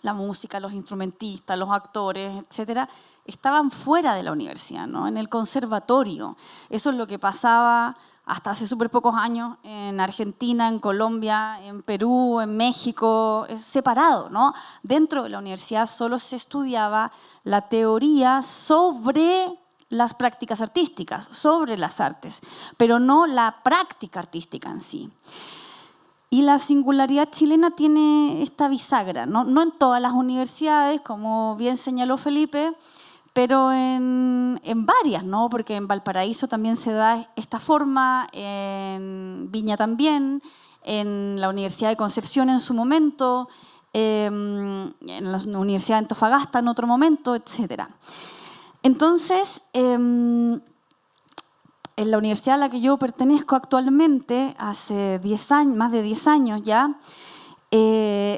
la música, los instrumentistas, los actores, etcétera, estaban fuera de la universidad, ¿no? En el conservatorio. Eso es lo que pasaba hasta hace súper pocos años en Argentina, en Colombia, en Perú, en México, separado, ¿no? Dentro de la universidad solo se estudiaba la teoría sobre las prácticas artísticas, sobre las artes, pero no la práctica artística en sí. Y la singularidad chilena tiene esta bisagra, ¿no? No en todas las universidades, como bien señaló Felipe, pero en varias, ¿no? Porque en Valparaíso también se da esta forma, en Viña también, en la Universidad de Concepción en su momento, en la Universidad de Antofagasta en otro momento, etc. Entonces, en la universidad a la que yo pertenezco actualmente, hace 10 años, más de 10 años ya,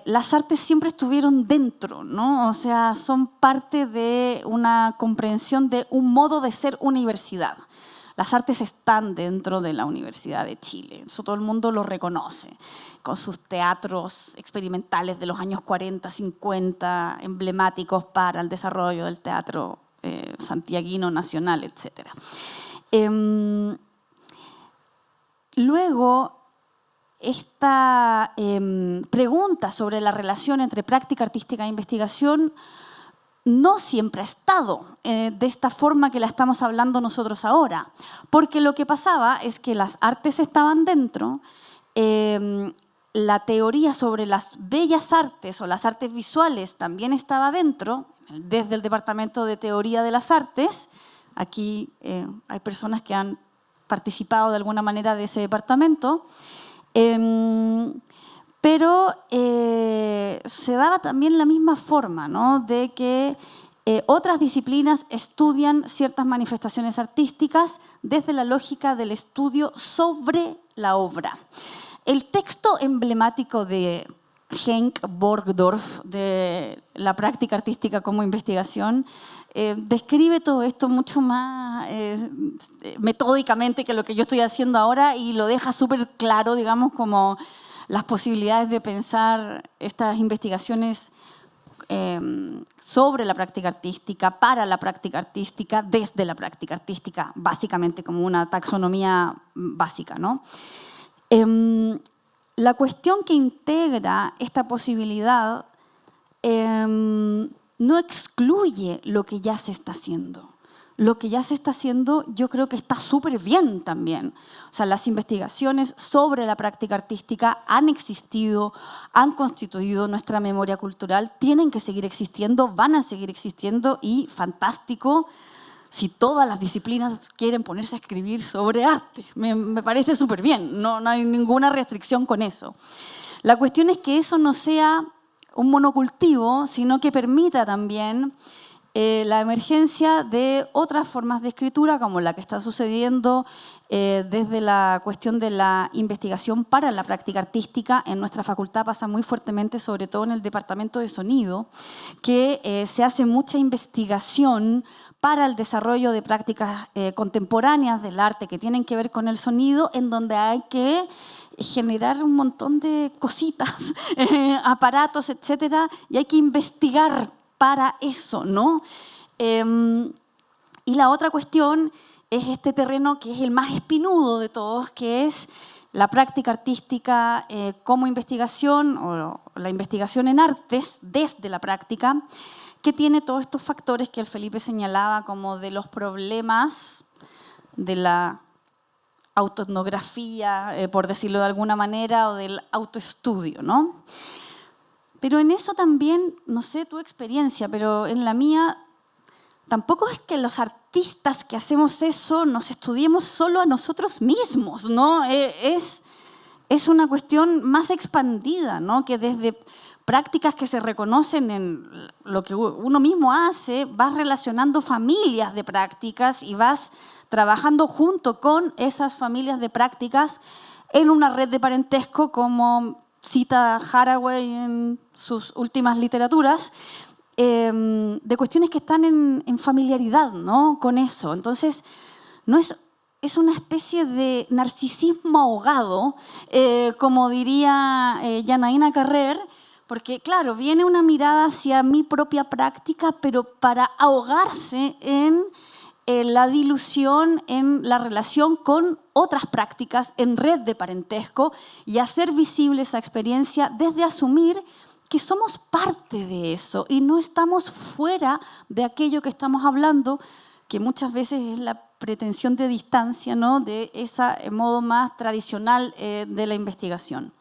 las artes siempre estuvieron dentro, ¿no? O sea, son parte de una comprensión de un modo de ser universidad. Las artes están dentro de la Universidad de Chile, eso todo el mundo lo reconoce, con sus teatros experimentales de los años 40, 50, emblemáticos para el desarrollo del teatro santiaguino, nacional, etc. Luego, esta pregunta sobre la relación entre práctica artística e investigación no siempre ha estado de esta forma que la estamos hablando nosotros ahora, porque lo que pasaba es que las artes estaban dentro, la teoría sobre las bellas artes o las artes visuales también estaba dentro, desde el Departamento de Teoría de las Artes. Aquí hay personas que han participado de alguna manera de ese departamento, pero se daba también la misma forma, ¿no? De que otras disciplinas estudian ciertas manifestaciones artísticas desde la lógica del estudio sobre la obra. El texto emblemático de Henk Borgdorf, de la práctica artística como investigación, describe todo esto mucho más metódicamente que lo que yo estoy haciendo ahora y lo deja súper claro, digamos, como las posibilidades de pensar estas investigaciones sobre la práctica artística, para la práctica artística, desde la práctica artística, básicamente como una taxonomía básica, ¿no? La cuestión que integra esta posibilidad no excluye lo que ya se está haciendo. Lo que ya se está haciendo yo creo que está súper bien también. O sea, las investigaciones sobre la práctica artística han existido, han constituido nuestra memoria cultural, tienen que seguir existiendo, van a seguir existiendo y fantástico si todas las disciplinas quieren ponerse a escribir sobre arte. Me parece súper bien, no hay ninguna restricción con eso. La cuestión es que eso no sea un monocultivo, sino que permita también la emergencia de otras formas de escritura, como la que está sucediendo desde la cuestión de la investigación para la práctica artística. En nuestra facultad pasa muy fuertemente, sobre todo en el departamento de sonido, que se hace mucha investigación para el desarrollo de prácticas contemporáneas del arte que tienen que ver con el sonido, en donde hay que generar un montón de cositas, aparatos, etcétera, y hay que investigar para eso, ¿no? Y la otra cuestión es este terreno que es el más espinudo de todos, que es la práctica artística como investigación o la investigación en artes desde la práctica, que tiene todos estos factores que el Felipe señalaba como de los problemas de la autoetnografía, por decirlo de alguna manera, o del autoestudio, ¿no? Pero en eso también, no sé tu experiencia, pero en la mía, tampoco es que los artistas que hacemos eso nos estudiemos solo a nosotros mismos, ¿no? Es una cuestión más expandida, ¿no? Que desde prácticas que se reconocen en lo que uno mismo hace, vas relacionando familias de prácticas y vas trabajando junto con esas familias de prácticas en una red de parentesco, como cita Haraway en sus últimas literaturas, de cuestiones que están en familiaridad, ¿no? Con eso. Entonces, no es es una especie de narcisismo ahogado, como diría Yanaína Carrer, porque, claro, viene una mirada hacia mi propia práctica, pero para ahogarse en la dilución, en la relación con otras prácticas, en red de parentesco, y hacer visible esa experiencia desde asumir que somos parte de eso y no estamos fuera de aquello que estamos hablando, que muchas veces es la pretensión de distancia, ¿no?, de ese modo más tradicional de la investigación.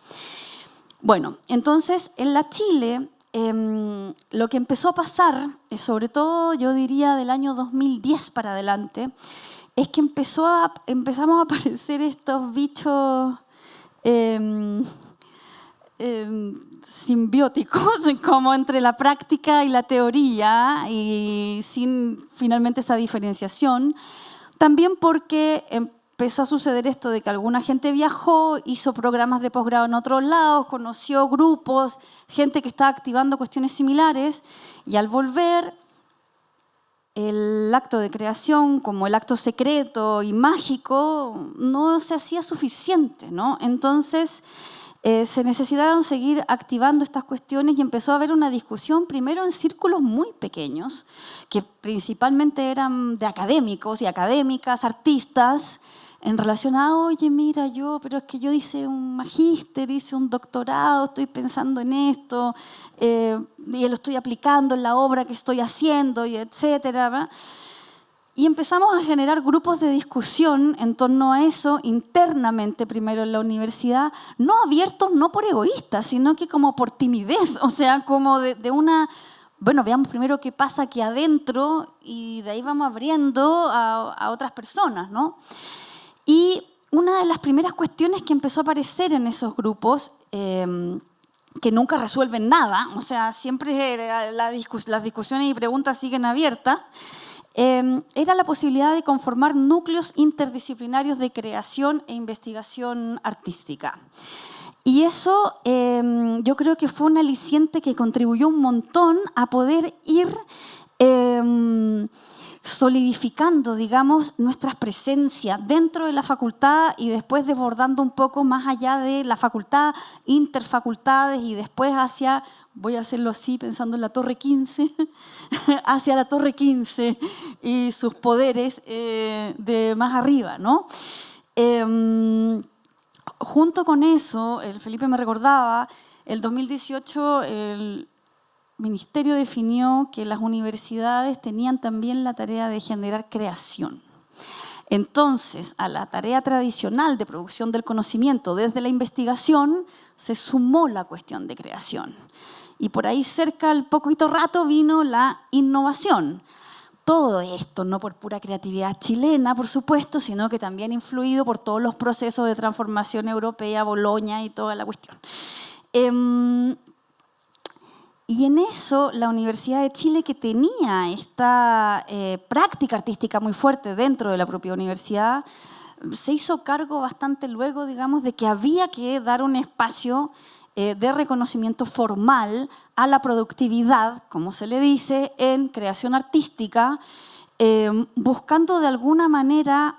Bueno, entonces en la Chile lo que empezó a pasar, sobre todo yo diría del año 2010 para adelante, es que empezamos a aparecer estos bichos simbióticos, como entre la práctica y la teoría, y sin finalmente esa diferenciación. También porque empezó a suceder esto de que alguna gente viajó, hizo programas de posgrado en otros lados, conoció grupos, gente que estaba activando cuestiones similares, y al volver, el acto de creación, como el acto secreto y mágico, no se hacía suficiente, ¿no? Entonces, se necesitaron seguir activando estas cuestiones y empezó a haber una discusión primero en círculos muy pequeños, que principalmente eran de académicos y académicas, artistas, en relación a, oye, mira, pero es que yo hice un magíster, hice un doctorado, estoy pensando en esto, y lo estoy aplicando en la obra que estoy haciendo, y etcétera, ¿verdad? Y empezamos a generar grupos de discusión en torno a eso internamente, primero en la universidad, no abiertos, no por egoístas, sino que como por timidez, o sea, como de una, bueno, veamos primero qué pasa aquí adentro y de ahí vamos abriendo a otras personas, ¿no? Y una de las primeras cuestiones que empezó a aparecer en esos grupos, que nunca resuelven nada, o sea, siempre las discusiones y preguntas siguen abiertas, era la posibilidad de conformar núcleos interdisciplinarios de creación e investigación artística. Y eso yo creo que fue un aliciente que contribuyó un montón a poder ir solidificando, digamos, nuestra presencia dentro de la facultad y después desbordando un poco más allá de la facultad, interfacultades y después hacia, voy a hacerlo así pensando en la Torre 15, hacia la Torre 15 y sus poderes de más arriba, ¿no? Junto con eso, el Felipe me recordaba, el 2018 el Ministerio definió que las universidades tenían también la tarea de generar creación. Entonces, a la tarea tradicional de producción del conocimiento desde la investigación se sumó la cuestión de creación. Y por ahí cerca, al poquito rato, vino la innovación. Todo esto no por pura creatividad chilena, por supuesto, sino que también influido por todos los procesos de transformación europea, Boloña y toda la cuestión. Y en eso, la Universidad de Chile, que tenía esta práctica artística muy fuerte dentro de la propia universidad, se hizo cargo bastante luego, digamos, de que había que dar un espacio de reconocimiento formal a la productividad, como se le dice, en creación artística, buscando de alguna manera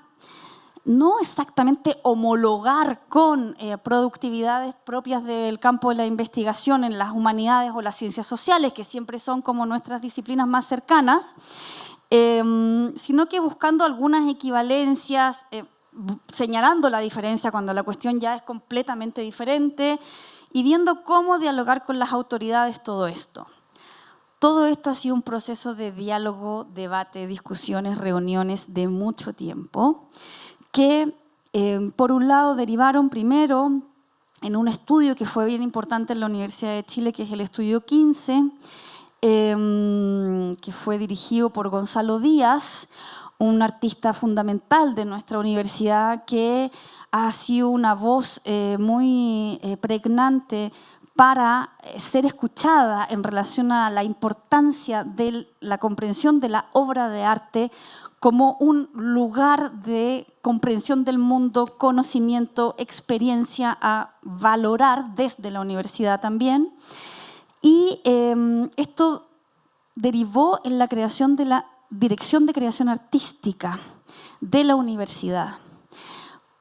no exactamente homologar con productividades propias del campo de la investigación en las humanidades o las ciencias sociales, que siempre son como nuestras disciplinas más cercanas, sino que buscando algunas equivalencias, señalando la diferencia cuando la cuestión ya es completamente diferente y viendo cómo dialogar con las autoridades todo esto. Todo esto ha sido un proceso de diálogo, debate, discusiones, reuniones de mucho tiempo, que por un lado derivaron primero en un estudio que fue bien importante en la Universidad de Chile, que es el estudio 15, que fue dirigido por Gonzalo Díaz, un artista fundamental de nuestra universidad que ha sido una voz muy pregnante para ser escuchada en relación a la importancia de la comprensión de la obra de arte como un lugar de comprensión del mundo, conocimiento, experiencia a valorar desde la universidad también. Y esto derivó en la creación de la Dirección de Creación Artística de la universidad.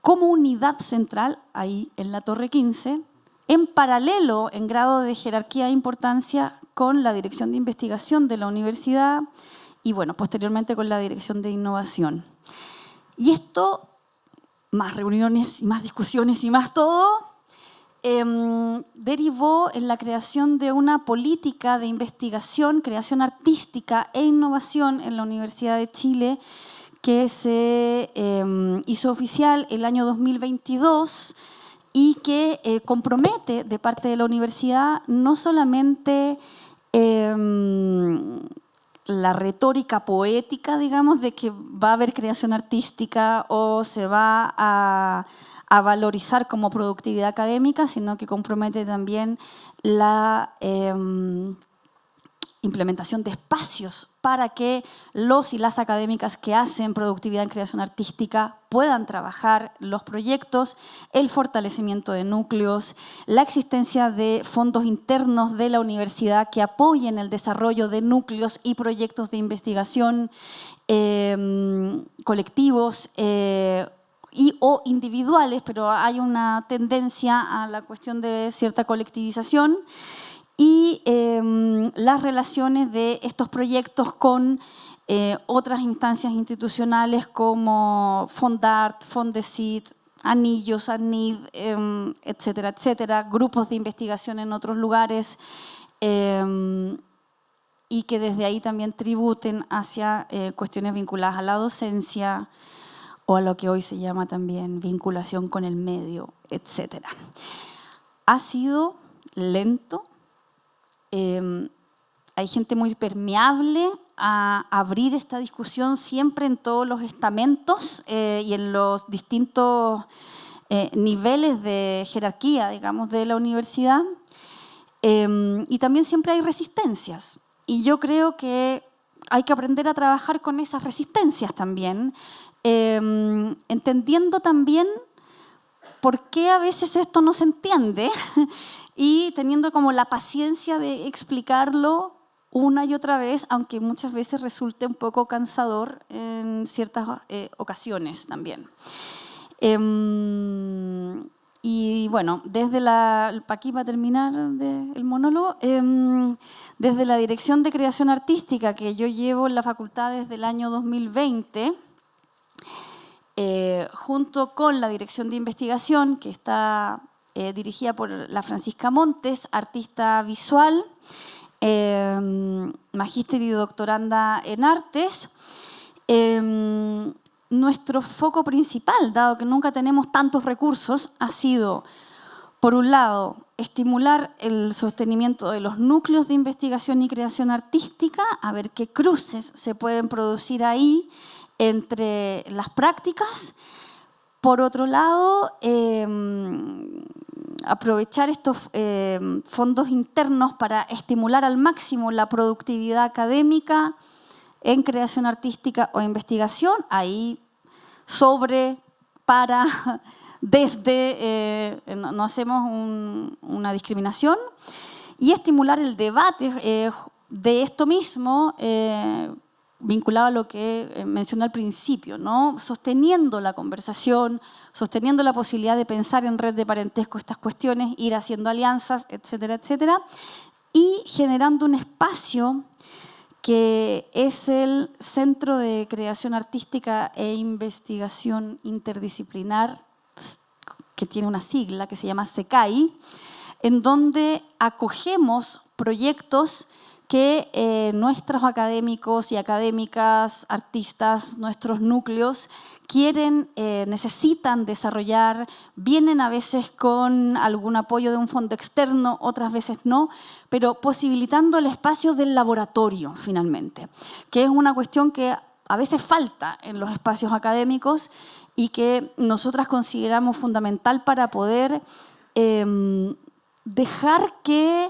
como unidad central, ahí en la Torre 15, en paralelo, en grado de jerarquía e importancia, con la Dirección de Investigación de la universidad y, bueno, posteriormente con la Dirección de Innovación. Y esto, más reuniones y más discusiones y más todo, derivó en la creación de una política de investigación, creación artística e innovación en la Universidad de Chile, que se hizo oficial el año 2022 y que compromete de parte de la universidad no solamente la retórica poética, digamos, de que va a haber creación artística o se va a valorizar como productividad académica, sino que compromete también la implementación de espacios para que los y las académicas que hacen productividad en creación artística puedan trabajar los proyectos, el fortalecimiento de núcleos, la existencia de fondos internos de la universidad que apoyen el desarrollo de núcleos y proyectos de investigación colectivos y o individuales, pero hay una tendencia a la cuestión de cierta colectivización, y las relaciones de estos proyectos con otras instancias institucionales como Fondart, Fondesit, Anillos, ANID, etcétera, etcétera, grupos de investigación en otros lugares, y que desde ahí también tributen hacia cuestiones vinculadas a la docencia o a lo que hoy se llama también vinculación con el medio, etcétera. Ha sido lento. Hay gente muy permeable a abrir esta discusión siempre en todos los estamentos y en los distintos niveles de jerarquía, digamos, de la universidad. Y también siempre hay resistencias. Y yo creo que hay que aprender a trabajar con esas resistencias también, entendiendo también por qué a veces esto no se entiende y teniendo como la paciencia de explicarlo una y otra vez, aunque muchas veces resulte un poco cansador en ciertas ocasiones también. Y bueno, desde aquí para terminar el monólogo, desde la Dirección de Creación Artística que yo llevo en la facultad desde el año 2020, junto con la Dirección de Investigación, que está dirigida por la Francisca Montes, artista visual, magíster y doctoranda en artes. Nuestro foco principal, dado que nunca tenemos tantos recursos, ha sido, por un lado, estimular el sostenimiento de los núcleos de investigación y creación artística, a ver qué cruces se pueden producir ahí entre las prácticas. Por otro lado, aprovechar estos fondos internos para estimular al máximo la productividad académica en creación artística o investigación, ahí sobre, para, desde, no hacemos una discriminación, y estimular el debate de esto mismo, vinculado a lo que mencioné al principio, ¿no? Sosteniendo la conversación, sosteniendo la posibilidad de pensar en red de parentesco estas cuestiones, ir haciendo alianzas, etcétera, etcétera, y generando un espacio que es el Centro de Creación Artística e Investigación Interdisciplinar, que tiene una sigla que se llama CECAI, en donde acogemos proyectos que nuestros académicos y académicas, artistas, nuestros núcleos quieren, necesitan desarrollar, vienen a veces con algún apoyo de un fondo externo, otras veces no, pero posibilitando el espacio del laboratorio finalmente, que es una cuestión que a veces falta en los espacios académicos y que nosotras consideramos fundamental para poder dejar que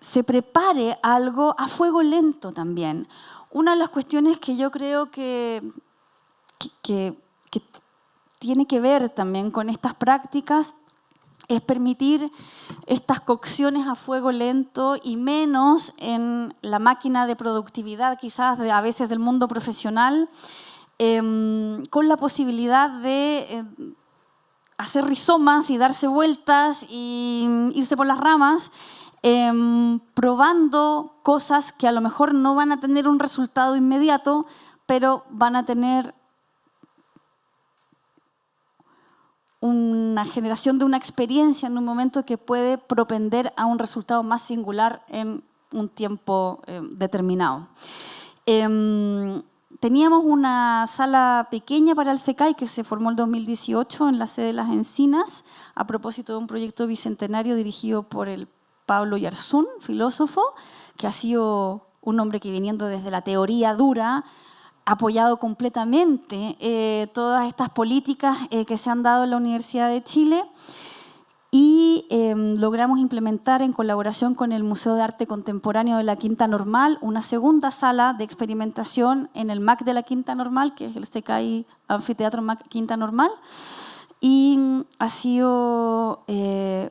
se prepare algo a fuego lento también. Una de las cuestiones que yo creo que tiene que ver también con estas prácticas es permitir estas cocciones a fuego lento y menos en la máquina de productividad quizás a veces del mundo profesional, con la posibilidad de hacer rizomas y darse vueltas y irse por las ramas, probando cosas que a lo mejor no van a tener un resultado inmediato, pero van a tener una generación de una experiencia en un momento que puede propender a un resultado más singular en un tiempo determinado. Teníamos una sala pequeña para el SECAI que se formó en 2018 en la sede de Las Encinas a propósito de un proyecto bicentenario dirigido por el Pablo Yarzún, filósofo, que ha sido un hombre que viniendo desde la teoría dura ha apoyado completamente todas estas políticas que se han dado en la Universidad de Chile y logramos implementar en colaboración con el Museo de Arte Contemporáneo de la Quinta Normal una segunda sala de experimentación en el MAC de la Quinta Normal, que es el SECAI Anfiteatro MAC Quinta Normal. Y ha sido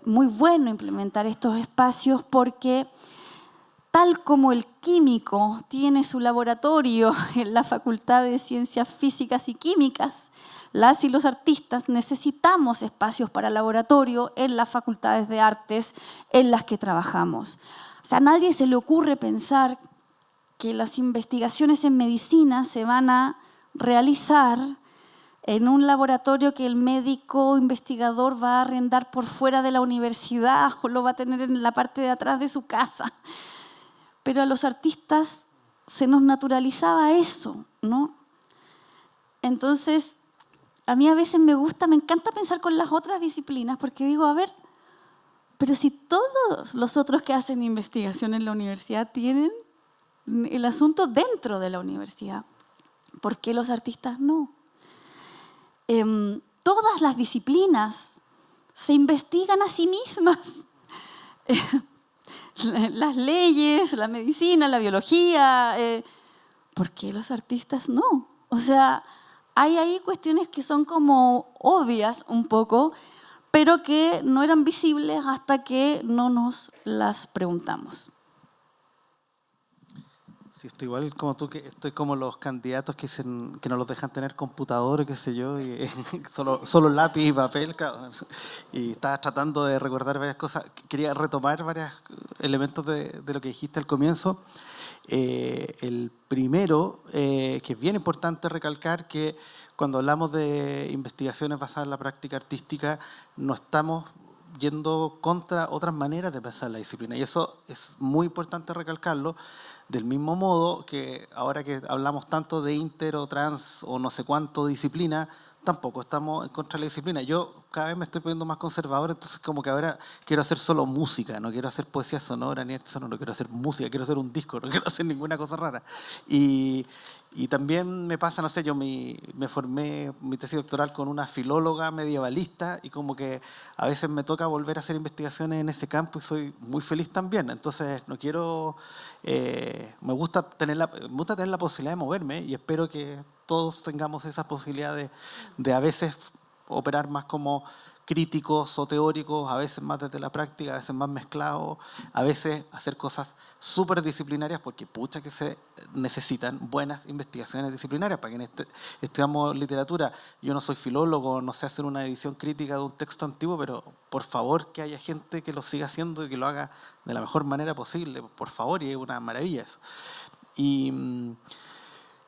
muy bueno implementar estos espacios porque tal como el químico tiene su laboratorio en la Facultad de Ciencias Físicas y Químicas, las y los artistas necesitamos espacios para laboratorio en las facultades de artes en las que trabajamos. O sea, a nadie se le ocurre pensar que las investigaciones en medicina se van a realizar en un laboratorio que el médico investigador va a arrendar por fuera de la universidad o lo va a tener en la parte de atrás de su casa. Pero a los artistas se nos naturalizaba eso, ¿no? Entonces, a mí a veces me encanta pensar con las otras disciplinas porque digo, a ver, pero si todos los otros que hacen investigación en la universidad tienen el asunto dentro de la universidad, ¿por qué los artistas no? Todas las disciplinas se investigan a sí mismas. Las leyes, la medicina, la biología, ¿por qué los artistas no? O sea, hay ahí cuestiones que son como obvias un poco, pero que no eran visibles hasta que no nos las preguntamos. Sí, estoy igual como tú, que estoy como los candidatos que dicen que no los dejan tener computador, qué sé yo, y solo lápiz y papel, claro. Y estaba tratando de recordar varias cosas. Quería retomar varios elementos de lo que dijiste al comienzo. El primero, que es bien importante recalcar, que cuando hablamos de investigaciones basadas en la práctica artística, no estamos yendo contra otras maneras de pensar la disciplina. Y eso es muy importante recalcarlo. Del mismo modo que ahora que hablamos tanto de inter o trans o no sé cuánto disciplina, tampoco estamos en contra de la disciplina. Yo cada vez me estoy poniendo más conservador, entonces como que ahora quiero hacer solo música, no quiero hacer poesía sonora ni arte sonoro, no quiero hacer música, quiero hacer un disco, no quiero hacer ninguna cosa rara. Y también me pasa, no sé, yo me formé mi tesis doctoral con una filóloga medievalista y como que a veces me toca volver a hacer investigaciones en ese campo y soy muy feliz también. Entonces no quiero, me gusta tener la posibilidad de moverme y espero que todos tengamos esa posibilidad de a veces operar más como críticos o teóricos, a veces más desde la práctica, a veces más mezclados, a veces hacer cosas súper disciplinarias, porque pucha que se necesitan buenas investigaciones disciplinarias. Para quienes estudiamos literatura, yo no soy filólogo, no sé hacer una edición crítica de un texto antiguo, pero por favor que haya gente que lo siga haciendo y que lo haga de la mejor manera posible, por favor, y es una maravilla eso.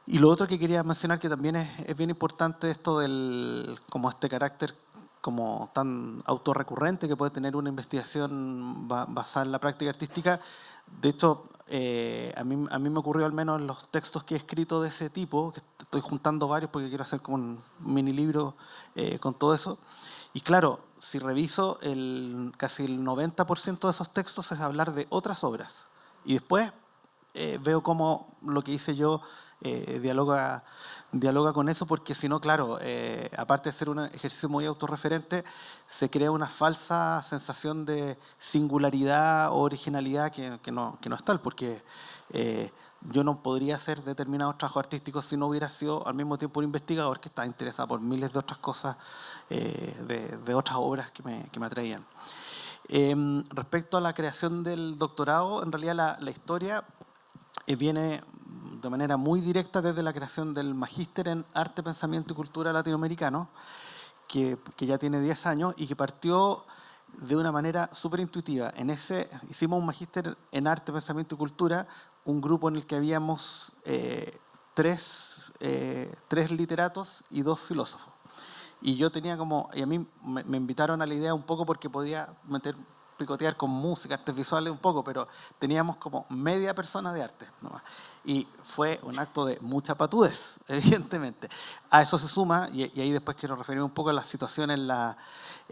Y lo otro que quería mencionar, que también es bien importante, esto del como este carácter como tan autorrecurrente que puede tener una investigación basada en la práctica artística. De hecho, a mí me ocurrió, al menos en los textos que he escrito de ese tipo, que estoy juntando varios porque quiero hacer como un mini libro con todo eso. Y claro, si reviso, casi el 90% de esos textos es hablar de otras obras. Y después veo cómo lo que hice yo dialoga con eso, porque si no, claro, aparte de ser un ejercicio muy autorreferente, se crea una falsa sensación de singularidad o originalidad que no es tal, porque yo no podría hacer determinados trabajos artísticos si no hubiera sido al mismo tiempo un investigador que estaba interesado por miles de otras cosas, de otras obras que me atraían. Respecto a la creación del doctorado, en realidad la historia viene de manera muy directa desde la creación del Magíster en Arte, Pensamiento y Cultura Latinoamericano, que ya tiene 10 años y que partió de una manera súper intuitiva. Hicimos un Magíster en Arte, Pensamiento y Cultura, un grupo en el que habíamos tres literatos y 2 filósofos. Y a mí me invitaron a la idea un poco porque podía picotear con música, artes visuales un poco, pero teníamos como media persona de arte nomás. Y fue un acto de mucha patudez, evidentemente. A eso se suma, y ahí después quiero referirme un poco a la situación en la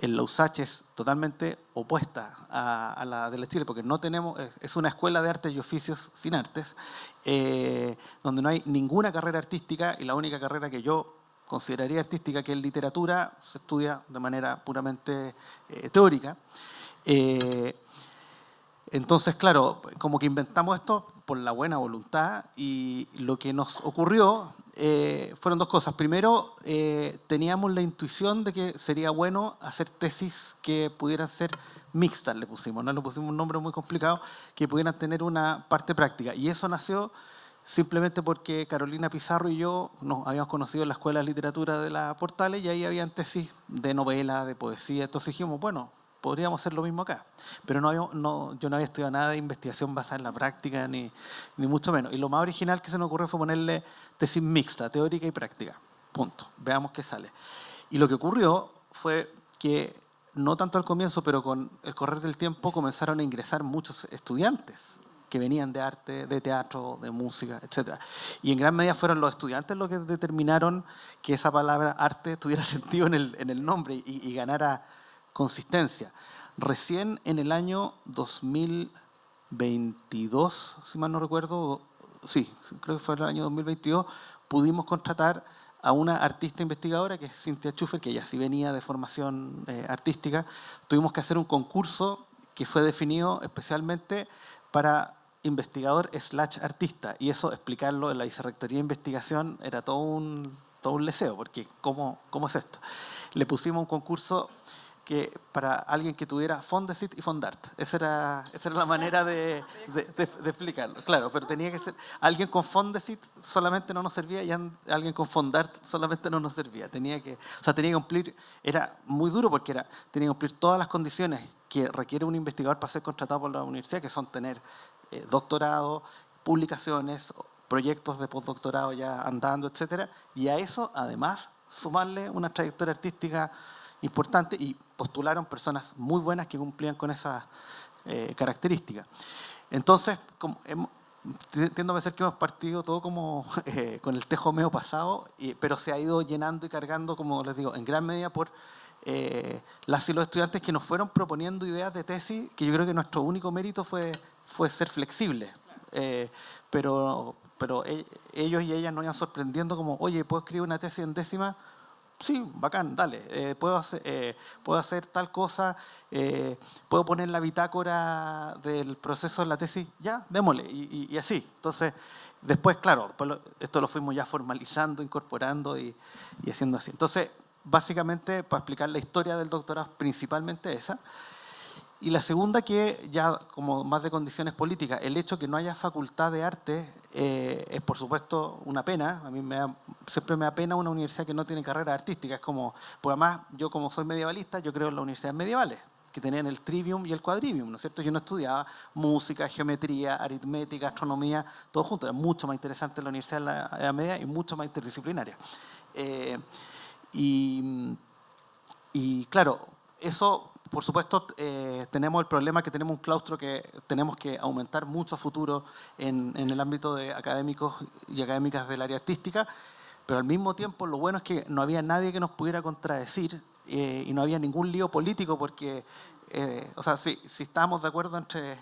USACH, es totalmente opuesta a la de la Chile, porque es una escuela de artes y oficios sin artes, donde no hay ninguna carrera artística, y la única carrera que yo consideraría artística, que es literatura, se estudia de manera puramente teórica. Entonces, claro, como que inventamos esto por la buena voluntad, y lo que nos ocurrió fueron 2 cosas. Primero, teníamos la intuición de que sería bueno hacer tesis que pudieran ser mixtas, le pusimos un nombre muy complicado, que pudieran tener una parte práctica. Y eso nació simplemente porque Carolina Pizarro y yo nos habíamos conocido en la Escuela de Literatura de la Portales, y ahí habían tesis de novela, de poesía. Entonces dijimos, bueno, podríamos hacer lo mismo acá. Pero yo no había estudiado nada de investigación basada en la práctica, ni mucho menos. Y lo más original que se nos ocurrió fue ponerle tesis mixta, teórica y práctica. Punto. Veamos qué sale. Y lo que ocurrió fue que, no tanto al comienzo, pero con el correr del tiempo comenzaron a ingresar muchos estudiantes que venían de arte, de teatro, de música, etc. Y en gran medida fueron los estudiantes los que determinaron que esa palabra arte tuviera sentido en el nombre y ganara consistencia. Recién en el año 2022, si mal no recuerdo, sí, creo que fue el año 2022, pudimos contratar a una artista investigadora, que es Cintia Schufer, que ella sí venía de formación artística. Tuvimos que hacer un concurso que fue definido especialmente para investigador/artista, y eso, explicarlo en la Vicerrectoría de Investigación, era todo un leseo, porque ¿cómo es esto? Le pusimos un concurso que para alguien que tuviera Fondesit y Fondart. Esa era la manera de explicarlo. Claro, pero tenía que ser alguien con Fondesit, solamente no nos servía, y alguien con Fondart solamente no nos servía. Tenía que cumplir, era muy duro porque tenía que cumplir todas las condiciones que requiere un investigador para ser contratado por la universidad, que son tener doctorado, publicaciones, proyectos de postdoctorado ya andando, etc. Y a eso, además, sumarle una trayectoria artística importante, y postularon personas muy buenas que cumplían con esas características. Entonces, tiendo a pensar que hemos partido todo como con el tejo medio pasado, pero se ha ido llenando y cargando, como les digo, en gran medida por las y los estudiantes que nos fueron proponiendo ideas de tesis, que yo creo que nuestro único mérito fue ser flexibles. Pero ellos y ellas nos iban sorprendiendo como, oye, ¿puedo escribir una tesis en décima? Sí, bacán, dale. Puedo hacer tal cosa, puedo poner la bitácora del proceso de la tesis, ya, démosle, y así. Entonces, después, claro, esto lo fuimos ya formalizando, incorporando y haciendo así. Entonces, básicamente, para explicar la historia del doctorado, principalmente esa. Y la segunda, que ya como más de condiciones políticas, el hecho que no haya facultad de arte es por supuesto una pena. A mí siempre me da pena una universidad que no tiene carrera artística. Es como, pues además yo, como soy medievalista, yo creo en las universidades medievales, que tenían el trivium y el quadrivium, ¿no es cierto? Yo no estudiaba música, geometría, aritmética, astronomía, todo junto. Era mucho más interesante la universidad de la Edad Media y mucho más interdisciplinaria. Y claro, eso, por supuesto, tenemos el problema que tenemos un claustro que tenemos que aumentar mucho a futuro en el ámbito de académicos y académicas del área artística, pero al mismo tiempo lo bueno es que no había nadie que nos pudiera contradecir, y no había ningún lío político, porque o sea, si estábamos de acuerdo entre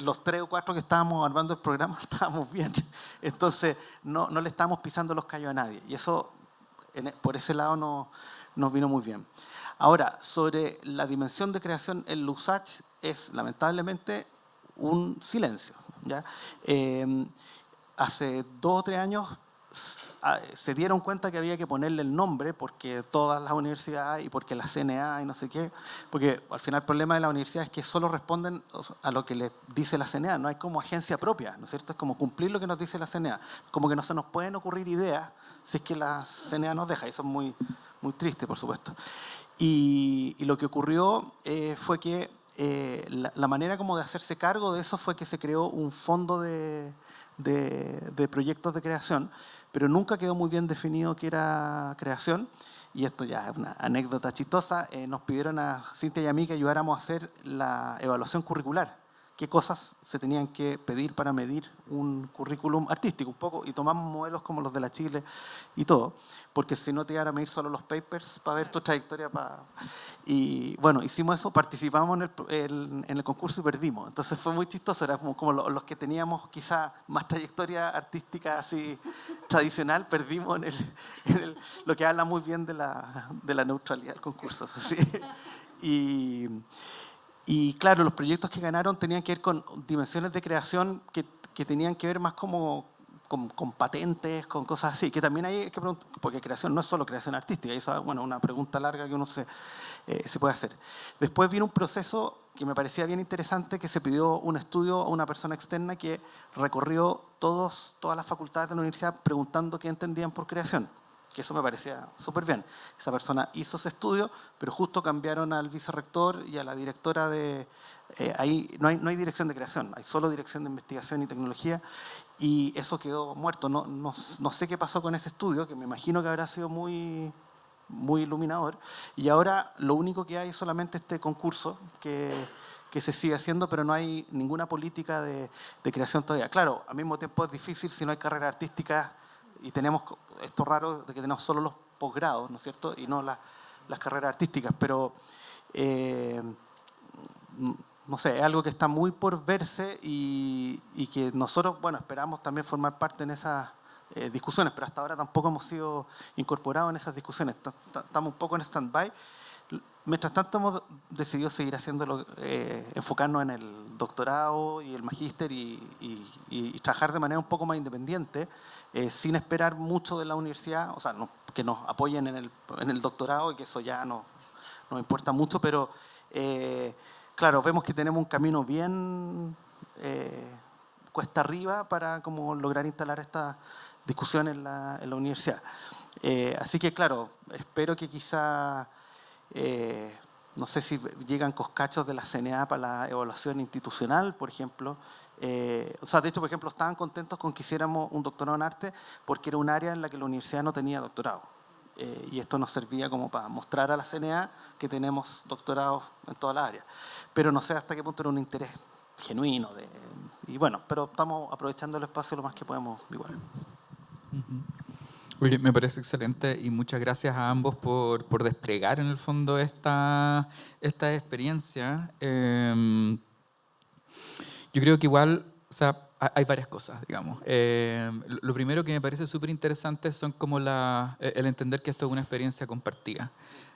los 3 o 4 que estábamos armando el programa, estábamos bien. Entonces no le estábamos pisando los callos a nadie, y eso por ese lado nos vino muy bien. Ahora, sobre la dimensión de creación en USACH, es lamentablemente un silencio, ¿ya? Hace 2 o 3 años se dieron cuenta que había que ponerle el nombre porque todas las universidades y porque la CNA y no sé qué, porque al final el problema de la universidad es que solo responden a lo que les dice la CNA, no hay como agencia propia, ¿no es cierto? Es como cumplir lo que nos dice la CNA, como que no se nos pueden ocurrir ideas si es que la CNA nos deja, y eso es muy, muy triste, por supuesto. Y lo que ocurrió fue que la manera como de hacerse cargo de eso fue que se creó un fondo de proyectos de creación, pero nunca quedó muy bien definido qué era creación. Y esto ya es una anécdota chistosa. Nos pidieron a Cintia y a mí que ayudáramos a hacer la evaluación curricular. Qué cosas se tenían que pedir para medir un currículum artístico, un poco, y tomamos modelos como los de la Chile y todo, porque si no te iban a medir solo los papers para ver tu trayectoria. Y bueno, hicimos eso, participamos en el concurso y perdimos. Entonces fue muy chistoso, era como los que teníamos quizá más trayectoria artística así tradicional, perdimos lo que habla muy bien de la neutralidad del concurso. Eso sí. Y claro, los proyectos que ganaron tenían que ver con dimensiones de creación que tenían que ver más como con patentes, con cosas así, que también hay que preguntar, porque creación no es solo creación artística, y eso es una pregunta larga que uno se puede hacer. Después vino un proceso que me parecía bien interesante, que se pidió un estudio a una persona externa que recorrió todas las facultades de la universidad preguntando qué entendían por creación, que eso me parecía súper bien. Esa persona hizo ese estudio, pero justo cambiaron al vicerrector y a la directora de... ahí no hay dirección de creación, hay solo dirección de investigación y tecnología, y eso quedó muerto. No sé qué pasó con ese estudio, que me imagino que habrá sido muy, muy iluminador, y ahora lo único que hay es solamente este concurso que se sigue haciendo, pero no hay ninguna política de creación todavía. Claro, al mismo tiempo es difícil si no hay carrera artística. Y tenemos esto raro de que tenemos solo los posgrados, ¿no es cierto? Y no las carreras artísticas, pero no sé, es algo que está muy por verse y que nosotros, bueno, esperamos también formar parte en esas discusiones, pero hasta ahora tampoco hemos sido incorporados en esas discusiones. Estamos un poco en stand-by. Mientras tanto hemos decidido seguir haciéndolo, enfocarnos en el doctorado y el magíster y trabajar de manera un poco más independiente, sin esperar mucho de la universidad, o sea, que nos apoyen en el doctorado, y que eso ya no nos importa mucho, pero claro, vemos que tenemos un camino bien cuesta arriba para como lograr instalar esta discusión en la universidad. Así que claro, espero que quizá... no sé si llegan coscachos de la CNA para la evaluación institucional, por ejemplo. O sea, de hecho, por ejemplo, estaban contentos con que hiciéramos un doctorado en arte porque era un área en la que la universidad no tenía doctorado. Y esto nos servía como para mostrar a la CNA que tenemos doctorados en todas las áreas. Pero no sé hasta qué punto era un interés genuino. Y bueno, pero estamos aprovechando el espacio lo más que podemos igual. Oye, me parece excelente y muchas gracias a ambos por desplegar en el fondo esta experiencia. Yo creo que igual, o sea, hay varias cosas, digamos. Lo primero que me parece súper interesante son como el entender que esto es una experiencia compartida,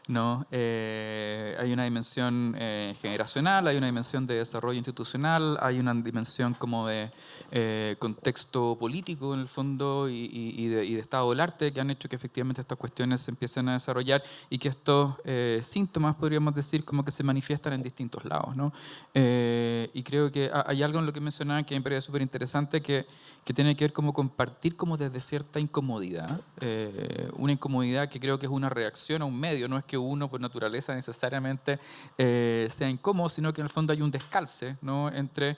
¿no? Hay una dimensión generacional, hay una dimensión de desarrollo institucional, hay una dimensión como de contexto político en el fondo y de estado del arte que han hecho que efectivamente estas cuestiones se empiecen a desarrollar y que estos síntomas, podríamos decir, como que se manifiestan en distintos lados, ¿no? Y creo que hay algo en lo que mencionaba que me parece súper interesante que tiene que ver como compartir como desde cierta incomodidad, una incomodidad que creo que es una reacción a un medio, no es que uno por naturaleza necesariamente sea incómodo, sino que en el fondo hay un descalce, ¿no? entre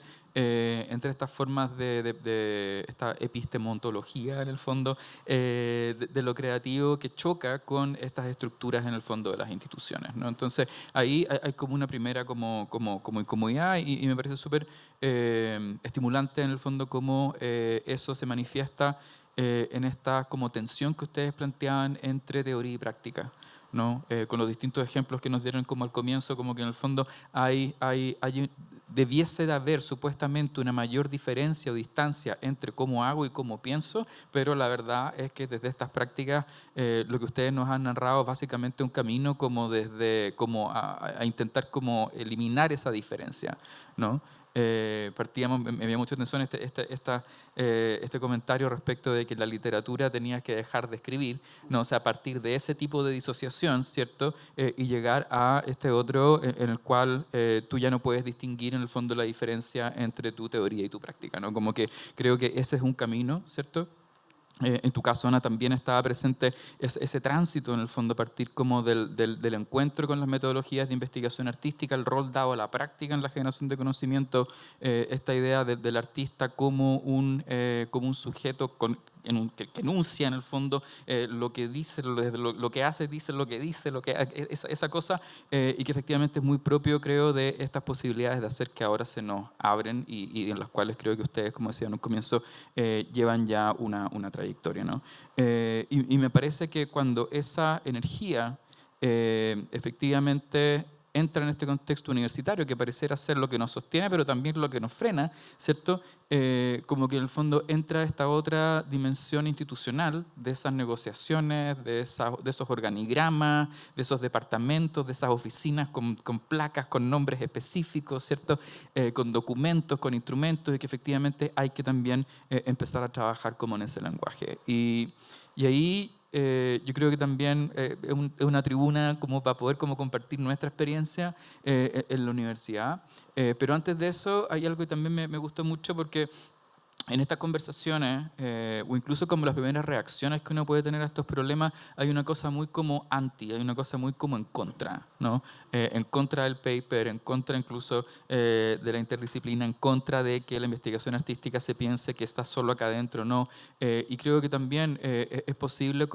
estas formas de esta epistemología, en el fondo, de lo creativo que choca con estas estructuras, en el fondo, de las instituciones, ¿no? Entonces, ahí hay como una primera como incomodidad y me parece súper estimulante, en el fondo, cómo eso se manifiesta en esta como tensión que ustedes planteaban entre teoría y práctica, ¿no? Con los distintos ejemplos que nos dieron como al comienzo, como que en el fondo debiese de haber supuestamente una mayor diferencia o distancia entre cómo hago y cómo pienso, pero la verdad es que desde estas prácticas lo que ustedes nos han narrado es básicamente un camino como a intentar como eliminar esa diferencia, ¿no? Partíamos, me llamó mucha atención este comentario respecto de que la literatura tenía que dejar de escribir, ¿no? O sea, a partir de ese tipo de disociación, ¿cierto? Y llegar a este otro en el cual tú ya no puedes distinguir en el fondo la diferencia entre tu teoría y tu práctica, ¿no? Como que creo que ese es un camino, ¿cierto? En tu caso, Ana, también estaba presente ese tránsito, en el fondo, a partir como del encuentro con las metodologías de investigación artística, el rol dado a la práctica en la generación de conocimiento, esta idea del artista como un sujeto que enuncia, en el fondo, lo que dice, lo que hace, dice, esa cosa, y que efectivamente es muy propio, creo, de estas posibilidades de hacer que ahora se nos abren y en las cuales creo que ustedes, como decían en un comienzo, llevan ya una trayectoria, ¿no? Y me parece que cuando esa energía efectivamente entra en este contexto universitario, que pareciera ser lo que nos sostiene, pero también lo que nos frena, ¿cierto? Como que en el fondo entra esta otra dimensión institucional de esas negociaciones, de esos organigramas, de esos departamentos, de esas oficinas con placas, con nombres específicos, ¿cierto? Con documentos, con instrumentos, y que efectivamente hay que también empezar a trabajar como en ese lenguaje. Y ahí yo creo que también es una tribuna como para poder como compartir nuestra experiencia en la universidad. Pero antes de eso hay algo que también me gustó mucho, porque en estas conversaciones, o incluso como las primeras reacciones que uno puede tener a estos problemas, hay una cosa muy como anti, hay una cosa muy como en contra, ¿no? En contra del paper, en contra incluso de la interdisciplina, en contra de que la investigación artística se piense que está solo acá adentro, ¿no? Y creo que también es posible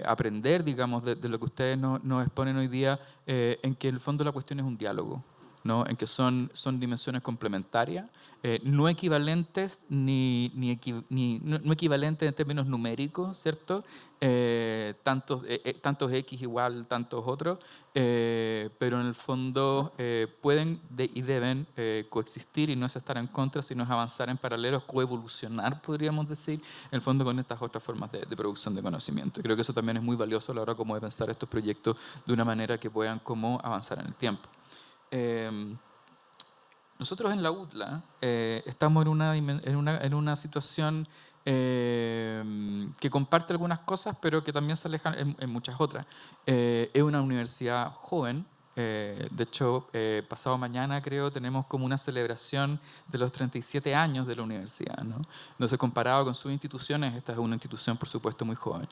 aprender, digamos, de lo que ustedes nos exponen hoy día, en que en el fondo la cuestión es un diálogo, ¿no? En que son dimensiones complementarias, no equivalentes no equivalentes en términos numéricos, ¿cierto? Tantos X igual tantos otros, pero en el fondo pueden y deben coexistir, y no es estar en contra, sino es avanzar en paralelo, coevolucionar, podríamos decir, en el fondo, con estas otras formas de producción de conocimiento. Y creo que eso también es muy valioso a la hora como de pensar estos proyectos de una manera que puedan como avanzar en el tiempo. Nosotros en la UTLA estamos en una situación que comparte algunas cosas, pero que también se aleja en muchas otras. Es una universidad joven. De hecho, pasado mañana, creo, tenemos como una celebración de los 37 años de la universidad, ¿no? Entonces, comparado con sus instituciones, esta es una institución, por supuesto, muy joven.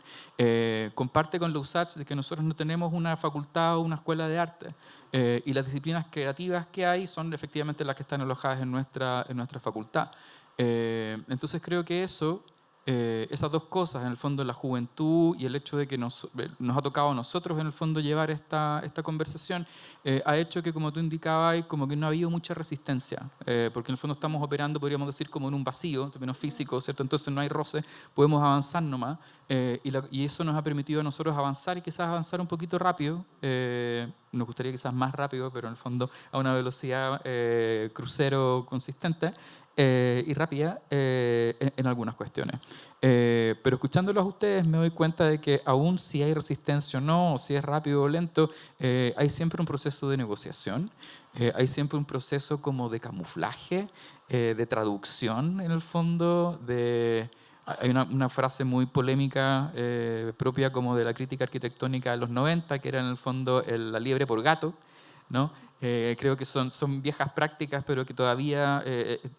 Comparte con la USACH de que nosotros no tenemos una facultad o una escuela de arte, y las disciplinas creativas que hay son efectivamente las que están alojadas en nuestra facultad. Entonces, creo que esas dos cosas, en el fondo, la juventud y el hecho de que nos ha tocado a nosotros, en el fondo, llevar esta conversación, ha hecho que, como tú indicabas, como que no ha habido mucha resistencia, porque en el fondo estamos operando, podríamos decir, como en un vacío, en términos físicos, ¿cierto? Entonces no hay roce, podemos avanzar nomás, y eso nos ha permitido a nosotros avanzar, y quizás avanzar un poquito rápido, nos gustaría quizás más rápido, pero en el fondo a una velocidad crucero consistente, y rápida en algunas cuestiones. Pero escuchándolos a ustedes me doy cuenta de que aún si hay resistencia o no, o si es rápido o lento, hay siempre un proceso de negociación, hay siempre un proceso como de camuflaje, de traducción, en el fondo, hay una frase muy polémica propia como de la crítica arquitectónica de los 90, que era en el fondo la liebre por gato, ¿no? Creo que son viejas prácticas, pero que todavía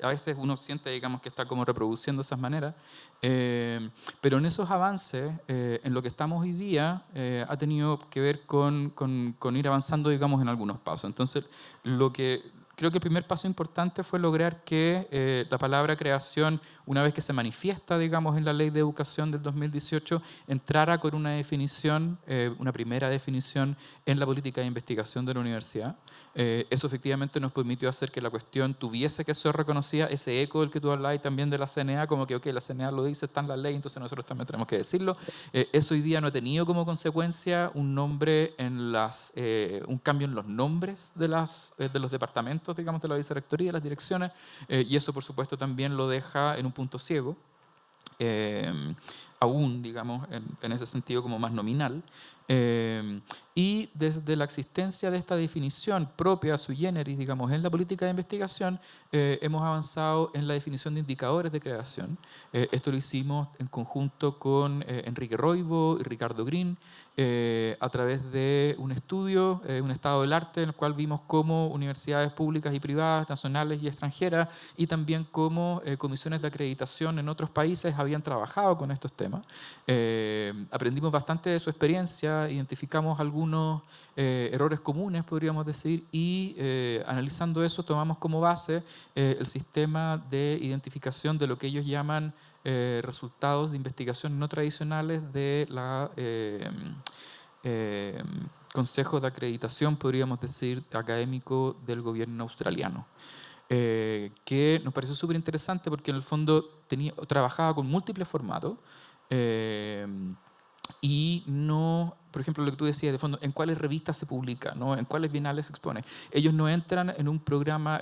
a veces uno siente, digamos, que está como reproduciendo esas maneras. Pero en esos avances, en lo que estamos hoy día, ha tenido que ver con ir avanzando, digamos, en algunos pasos. Entonces, creo que el primer paso importante fue lograr que la palabra creación, una vez que se manifiesta, digamos, en la Ley de Educación del 2018, entrara con una definición, una primera definición en la política de investigación de la universidad. Eso efectivamente nos permitió hacer que la cuestión tuviese que ser reconocida, ese eco del que tú hablabas, y también de la CNA, como que, ok, la CNA lo dice, está en la ley, entonces nosotros también tenemos que decirlo. Eso hoy día no ha tenido como consecuencia un cambio en los nombres de los departamentos, digamos, de la vicerrectoría, de las direcciones, y eso, por supuesto, también lo deja en un punto ciego. aún, digamos, en ese sentido como más nominal. Y desde la existencia de esta definición propia, sui generis, digamos, en la política de investigación, hemos avanzado en la definición de indicadores de creación. Esto lo hicimos en conjunto con Enrique Roibo y Ricardo Green, a través de un estudio, un estado del arte, en el cual vimos cómo universidades públicas y privadas, nacionales y extranjeras, y también cómo comisiones de acreditación en otros países habían trabajado con estos temas. Aprendimos bastante de su experiencia, identificamos algunos errores comunes, podríamos decir, y analizando eso tomamos como base el sistema de identificación de lo que ellos llaman resultados de investigación no tradicionales de la Consejo de Acreditación, podríamos decir, académico del gobierno australiano. Que nos pareció súper interesante porque en el fondo trabajaba con múltiples formatos y no, por ejemplo, lo que tú decías de fondo, en cuáles revistas se publica, ¿no? En cuáles bienales se expone. Ellos no entran en un problema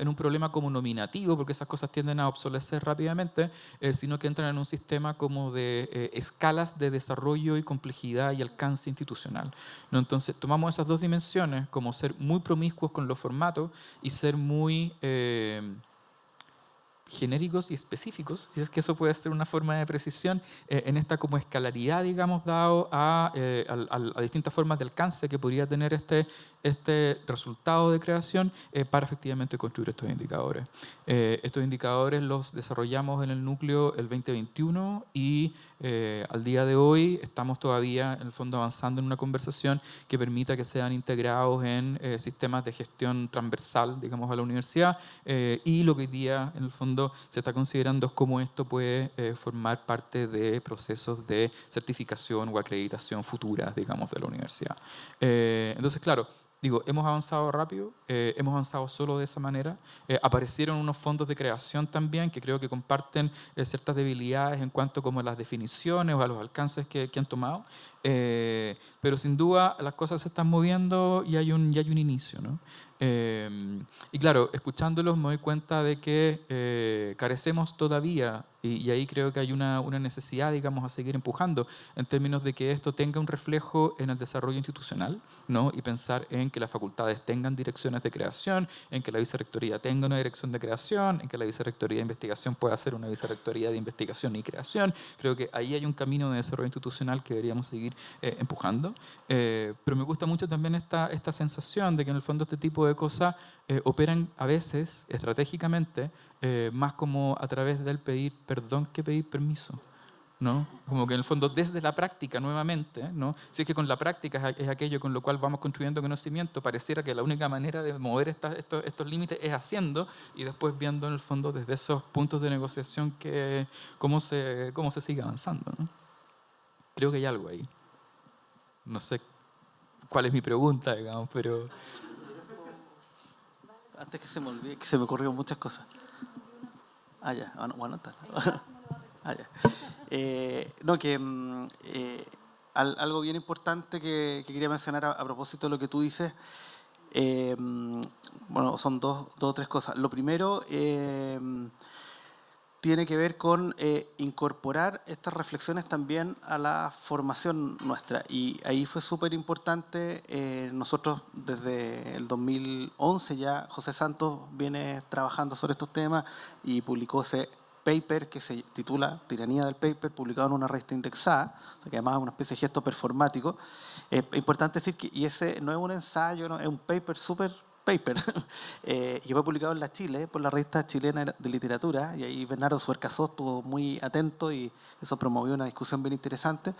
como nominativo, porque esas cosas tienden a obsolecer rápidamente, sino que entran en un sistema como de escalas de desarrollo y complejidad y alcance institucional, ¿no? Entonces, tomamos esas dos dimensiones, como ser muy promiscuos con los formatos y ser muy genéricos y específicos, si es que eso puede ser una forma de precisión, en esta como escalaridad, digamos, dado a distintas formas de alcance que podría tener este resultado de creación para efectivamente construir estos indicadores. Estos indicadores los desarrollamos en el núcleo el 2021 y al día de hoy estamos todavía, en el fondo, avanzando en una conversación que permita que sean integrados en sistemas de gestión transversal, digamos, a la universidad, y lo que hoy día, en el fondo, se está considerando es cómo esto puede formar parte de procesos de certificación o acreditación futuras, digamos, de la universidad. Entonces, claro, digo, hemos avanzado rápido, hemos avanzado solo de esa manera. Aparecieron unos fondos de creación también que creo que comparten ciertas debilidades en cuanto como a las definiciones o a los alcances que han tomado. Pero sin duda las cosas se están moviendo y hay un inicio, ¿no? Y claro, escuchándolos me doy cuenta de que carecemos todavía, y ahí creo que hay una necesidad, digamos, a seguir empujando en términos de que esto tenga un reflejo en el desarrollo institucional, ¿no? Y pensar en que las facultades tengan direcciones de creación, en que la vicerrectoría tenga una dirección de creación, en que la vicerrectoría de investigación pueda ser una vicerrectoría de investigación y creación. Creo que ahí hay un camino de desarrollo institucional que deberíamos seguir empujando. Pero me gusta mucho también esta sensación de que en el fondo este tipo de cosas operan a veces estratégicamente más como a través del pedir perdón que pedir permiso, ¿no? Como que en el fondo desde la práctica nuevamente, ¿no? Si es que con la práctica es aquello con lo cual vamos construyendo conocimiento, pareciera que la única manera de mover estos límites es haciendo y después viendo en el fondo desde esos puntos de negociación cómo se sigue avanzando, ¿no? Creo que hay algo ahí. No sé cuál es mi pregunta, digamos, pero... Antes que se me olvide, que se me ocurrieron muchas cosas. Ah, ya, bueno, está. Ah, ya. No, que algo bien importante que quería mencionar a propósito de lo que tú dices, bueno, son dos o tres cosas. Lo primero tiene que ver con incorporar estas reflexiones también a la formación nuestra. Y ahí fue súper importante. Nosotros desde el 2011 ya, José Santos viene trabajando sobre estos temas y publicó ese paper que se titula Tiranía del Paper, publicado en una revista indexada, o sea que además es una especie de gesto performático. Es importante decir que y ese no es un ensayo, no, es un paper súper paper, y fue publicado en la Chile, por la revista chilena de literatura, y ahí Bernardo Suercasó estuvo muy atento y eso promovió una discusión bien interesante.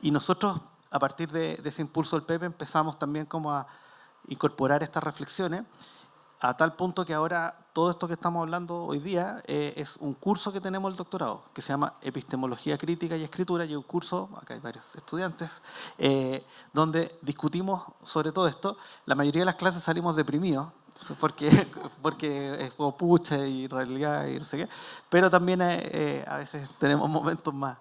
Y nosotros, a partir de ese impulso del paper, empezamos también como a incorporar estas reflexiones, a tal punto que ahora todo esto que estamos hablando hoy día es un curso que tenemos el doctorado, que se llama Epistemología Crítica y Escritura, y es un curso, acá hay varios estudiantes, donde discutimos sobre todo esto. La mayoría de las clases salimos deprimidos, porque es como pucha y realidad y no sé qué, pero también a veces tenemos momentos más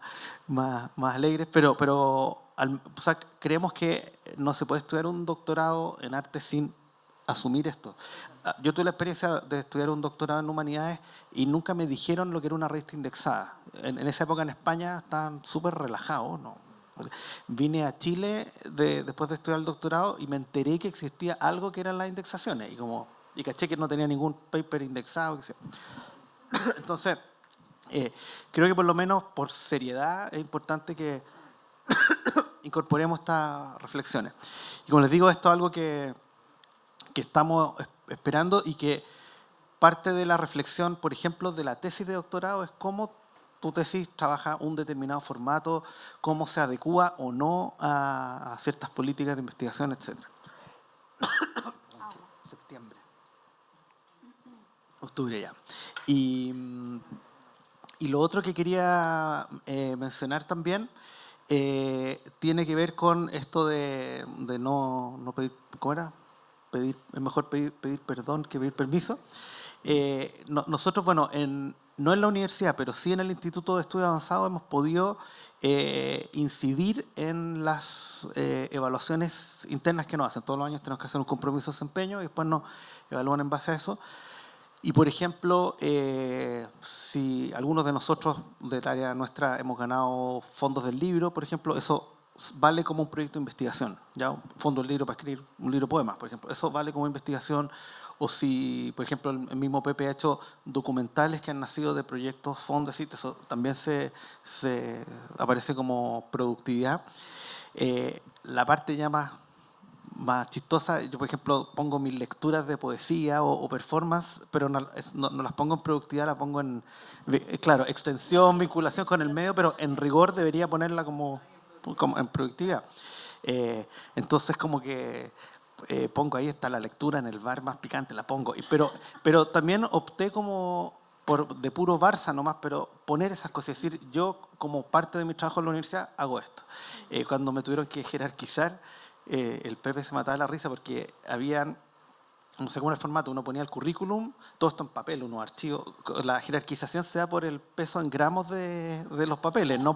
alegres, pero o sea, creemos que no se puede estudiar un doctorado en arte sin asumir esto. yo tuve la experiencia de estudiar un doctorado en humanidades y nunca me dijeron lo que era una revista indexada. En esa época en España estaban súper relajados, ¿no? Vine a Chile después de estudiar el doctorado y me enteré que existía algo que eran las indexaciones y caché que no tenía ningún paper indexado. Entonces, creo que por lo menos por seriedad es importante que incorporemos estas reflexiones. Y como les digo, esto es algo que estamos esperando y que parte de la reflexión, por ejemplo, de la tesis de doctorado es cómo tu tesis trabaja un determinado formato, cómo se adecúa o no a ciertas políticas de investigación, etc. Septiembre. Octubre ya. Y lo otro que quería mencionar también tiene que ver con esto de no pedir, ¿cómo era? Es mejor pedir perdón que pedir permiso. Nosotros, bueno, no en la universidad, pero sí en el Instituto de Estudios Avanzados hemos podido incidir en las evaluaciones internas que nos hacen. Todos los años tenemos que hacer un compromiso de desempeño y después nos evalúan en base a eso. Y, por ejemplo, si algunos de nosotros del área nuestra hemos ganado fondos del libro, por ejemplo, eso vale como un proyecto de investigación, ¿ya? Un fondo del libro para escribir un libro de poemas, por ejemplo. Eso vale como investigación. O si, por ejemplo, el mismo Pepe ha hecho documentales que han nacido de proyectos, fondos, eso también se aparece como productividad. La parte ya más chistosa, yo por ejemplo pongo mis lecturas de poesía o performance, pero no las pongo en productividad, la pongo en, claro, extensión, vinculación con el medio, pero en rigor debería ponerla como en productividad. Entonces como que pongo ahí está la lectura en el bar más picante, la pongo, pero también opté como de puro Barça nomás, pero poner esas cosas, es decir, yo como parte de mi trabajo en la universidad hago esto. Cuando me tuvieron que jerarquizar, el Pepe se mataba de la risa porque habían, no sé cómo era el formato, uno ponía el currículum, todo esto en papel, unos archivos, la jerarquización se da por el peso en gramos de los papeles, no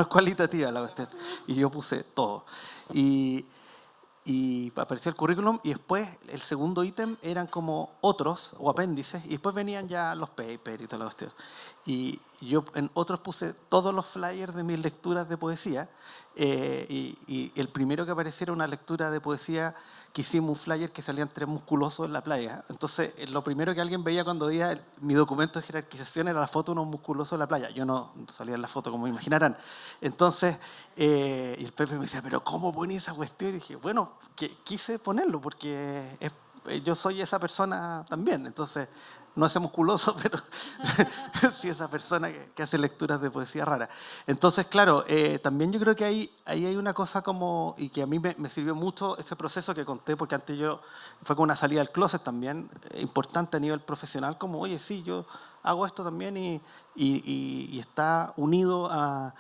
es cualitativa la cuestión. Y yo puse todo. Y aparecía el currículum y después el segundo ítem eran como otros o apéndices y después venían ya los papers y toda la cuestión. Y yo en otros puse todos los flyers de mis lecturas de poesía y el primero que apareciera una lectura de poesía que hicimos un flyer que salían 3 musculosos en la playa. Entonces lo primero que alguien veía cuando veía mi documento de jerarquización era la foto de unos musculosos en la playa. Yo no salía en la foto como imaginarán. Entonces y el Pepe me decía, pero ¿cómo poní esa cuestión? Y dije, bueno, quise ponerlo porque yo soy esa persona también. Entonces no ese musculoso, pero sí esa persona que hace lecturas de poesía rara. Entonces, claro, también yo creo que ahí hay una cosa como, y que a mí me sirvió mucho ese proceso que conté, porque antes yo fue como una salida al closet también, importante a nivel profesional, como, oye, sí, yo hago esto también y está unido a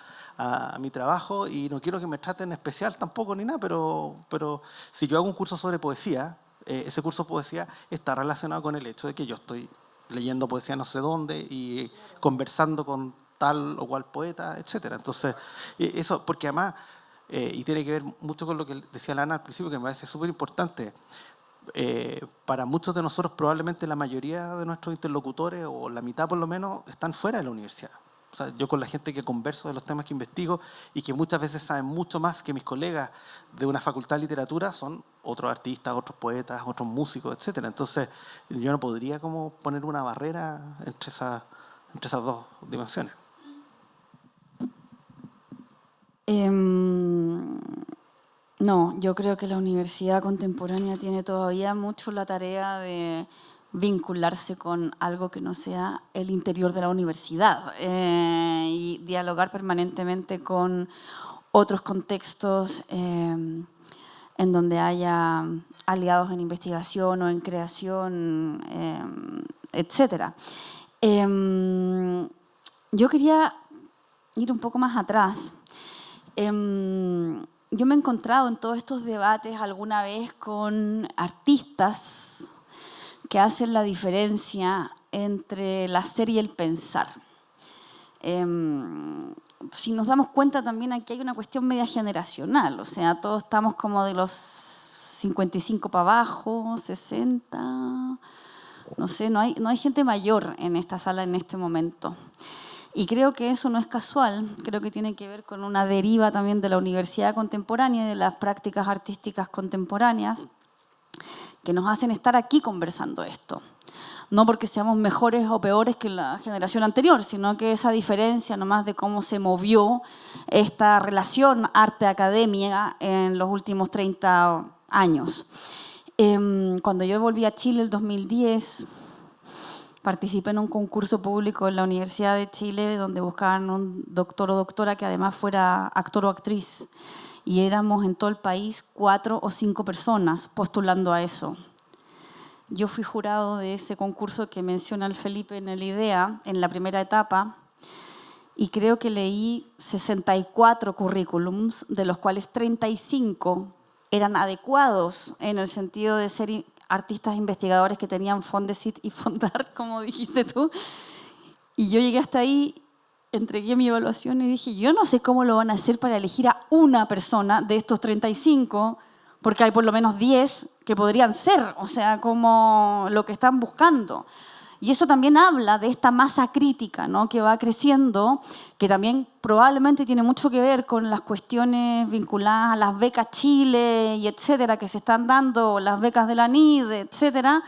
mi trabajo y no quiero que me traten especial tampoco ni nada, pero si yo hago un curso sobre poesía, ese curso de poesía está relacionado con el hecho de que yo estoy leyendo poesía no sé dónde y conversando con tal o cual poeta, etc. Entonces, eso, porque además, y tiene que ver mucho con lo que decía Lana al principio, que me parece súper importante, para muchos de nosotros probablemente la mayoría de nuestros interlocutores, o la mitad por lo menos, están fuera de la universidad. O sea, yo con la gente que converso de los temas que investigo y que muchas veces saben mucho más que mis colegas de una facultad de literatura, son otros artistas, otros poetas, otros músicos, etc. Entonces, yo no podría como poner una barrera entre esas dos dimensiones. No, yo creo que la universidad contemporánea tiene todavía mucho la tarea de vincularse con algo que no sea el interior de la universidad y dialogar permanentemente con otros contextos en donde haya aliados en investigación o en creación, etc. Yo quería ir un poco más atrás. Yo me he encontrado en todos estos debates alguna vez con artistas que hacen la diferencia entre el hacer y el pensar. Si nos damos cuenta también aquí hay una cuestión media generacional, o sea, todos estamos como de los 55 para abajo, 60, no sé, no hay gente mayor en esta sala en este momento. Y creo que eso no es casual, creo que tiene que ver con una deriva también de la universidad contemporánea y de las prácticas artísticas contemporáneas que nos hacen estar aquí conversando esto. No porque seamos mejores o peores que la generación anterior, sino que esa diferencia nomás de cómo se movió esta relación arte-academia en los últimos 30 años. Cuando yo volví a Chile el 2010, participé en un concurso público en la Universidad de Chile donde buscaban un doctor o doctora que además fuera actor o actriz. Y éramos en todo el país 4 o 5 personas postulando a eso. Yo fui jurado de ese concurso que menciona el Felipe en el IDEA, en la primera etapa, y creo que leí 64 currículums, de los cuales 35 eran adecuados en el sentido de ser artistas investigadores que tenían Fondesit y Fondart, como dijiste tú. Y yo llegué hasta ahí, entregué mi evaluación y dije, yo no sé cómo lo van a hacer para elegir a una persona de estos 35, porque hay por lo menos 10 que podrían ser, o sea, como lo que están buscando. Y eso también habla de esta masa crítica, ¿no?, que va creciendo, que también probablemente tiene mucho que ver con las cuestiones vinculadas a las becas Chile y etcétera, que se están dando, las becas de la NID, etcétera,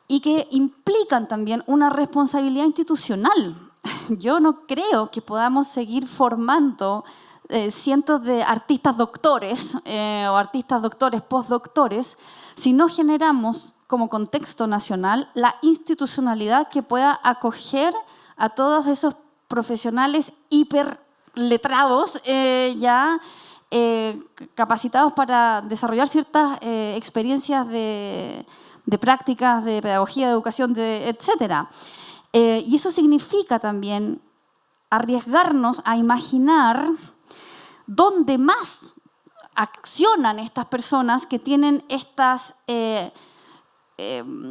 y que implican también una responsabilidad institucional. Yo no creo que podamos seguir formando cientos de artistas doctores o artistas doctores, postdoctores, si no generamos como contexto nacional la institucionalidad que pueda acoger a todos esos profesionales hiperletrados capacitados para desarrollar ciertas experiencias de prácticas, de pedagogía, de educación, etc. Y eso significa también arriesgarnos a imaginar dónde más accionan estas personas que tienen estas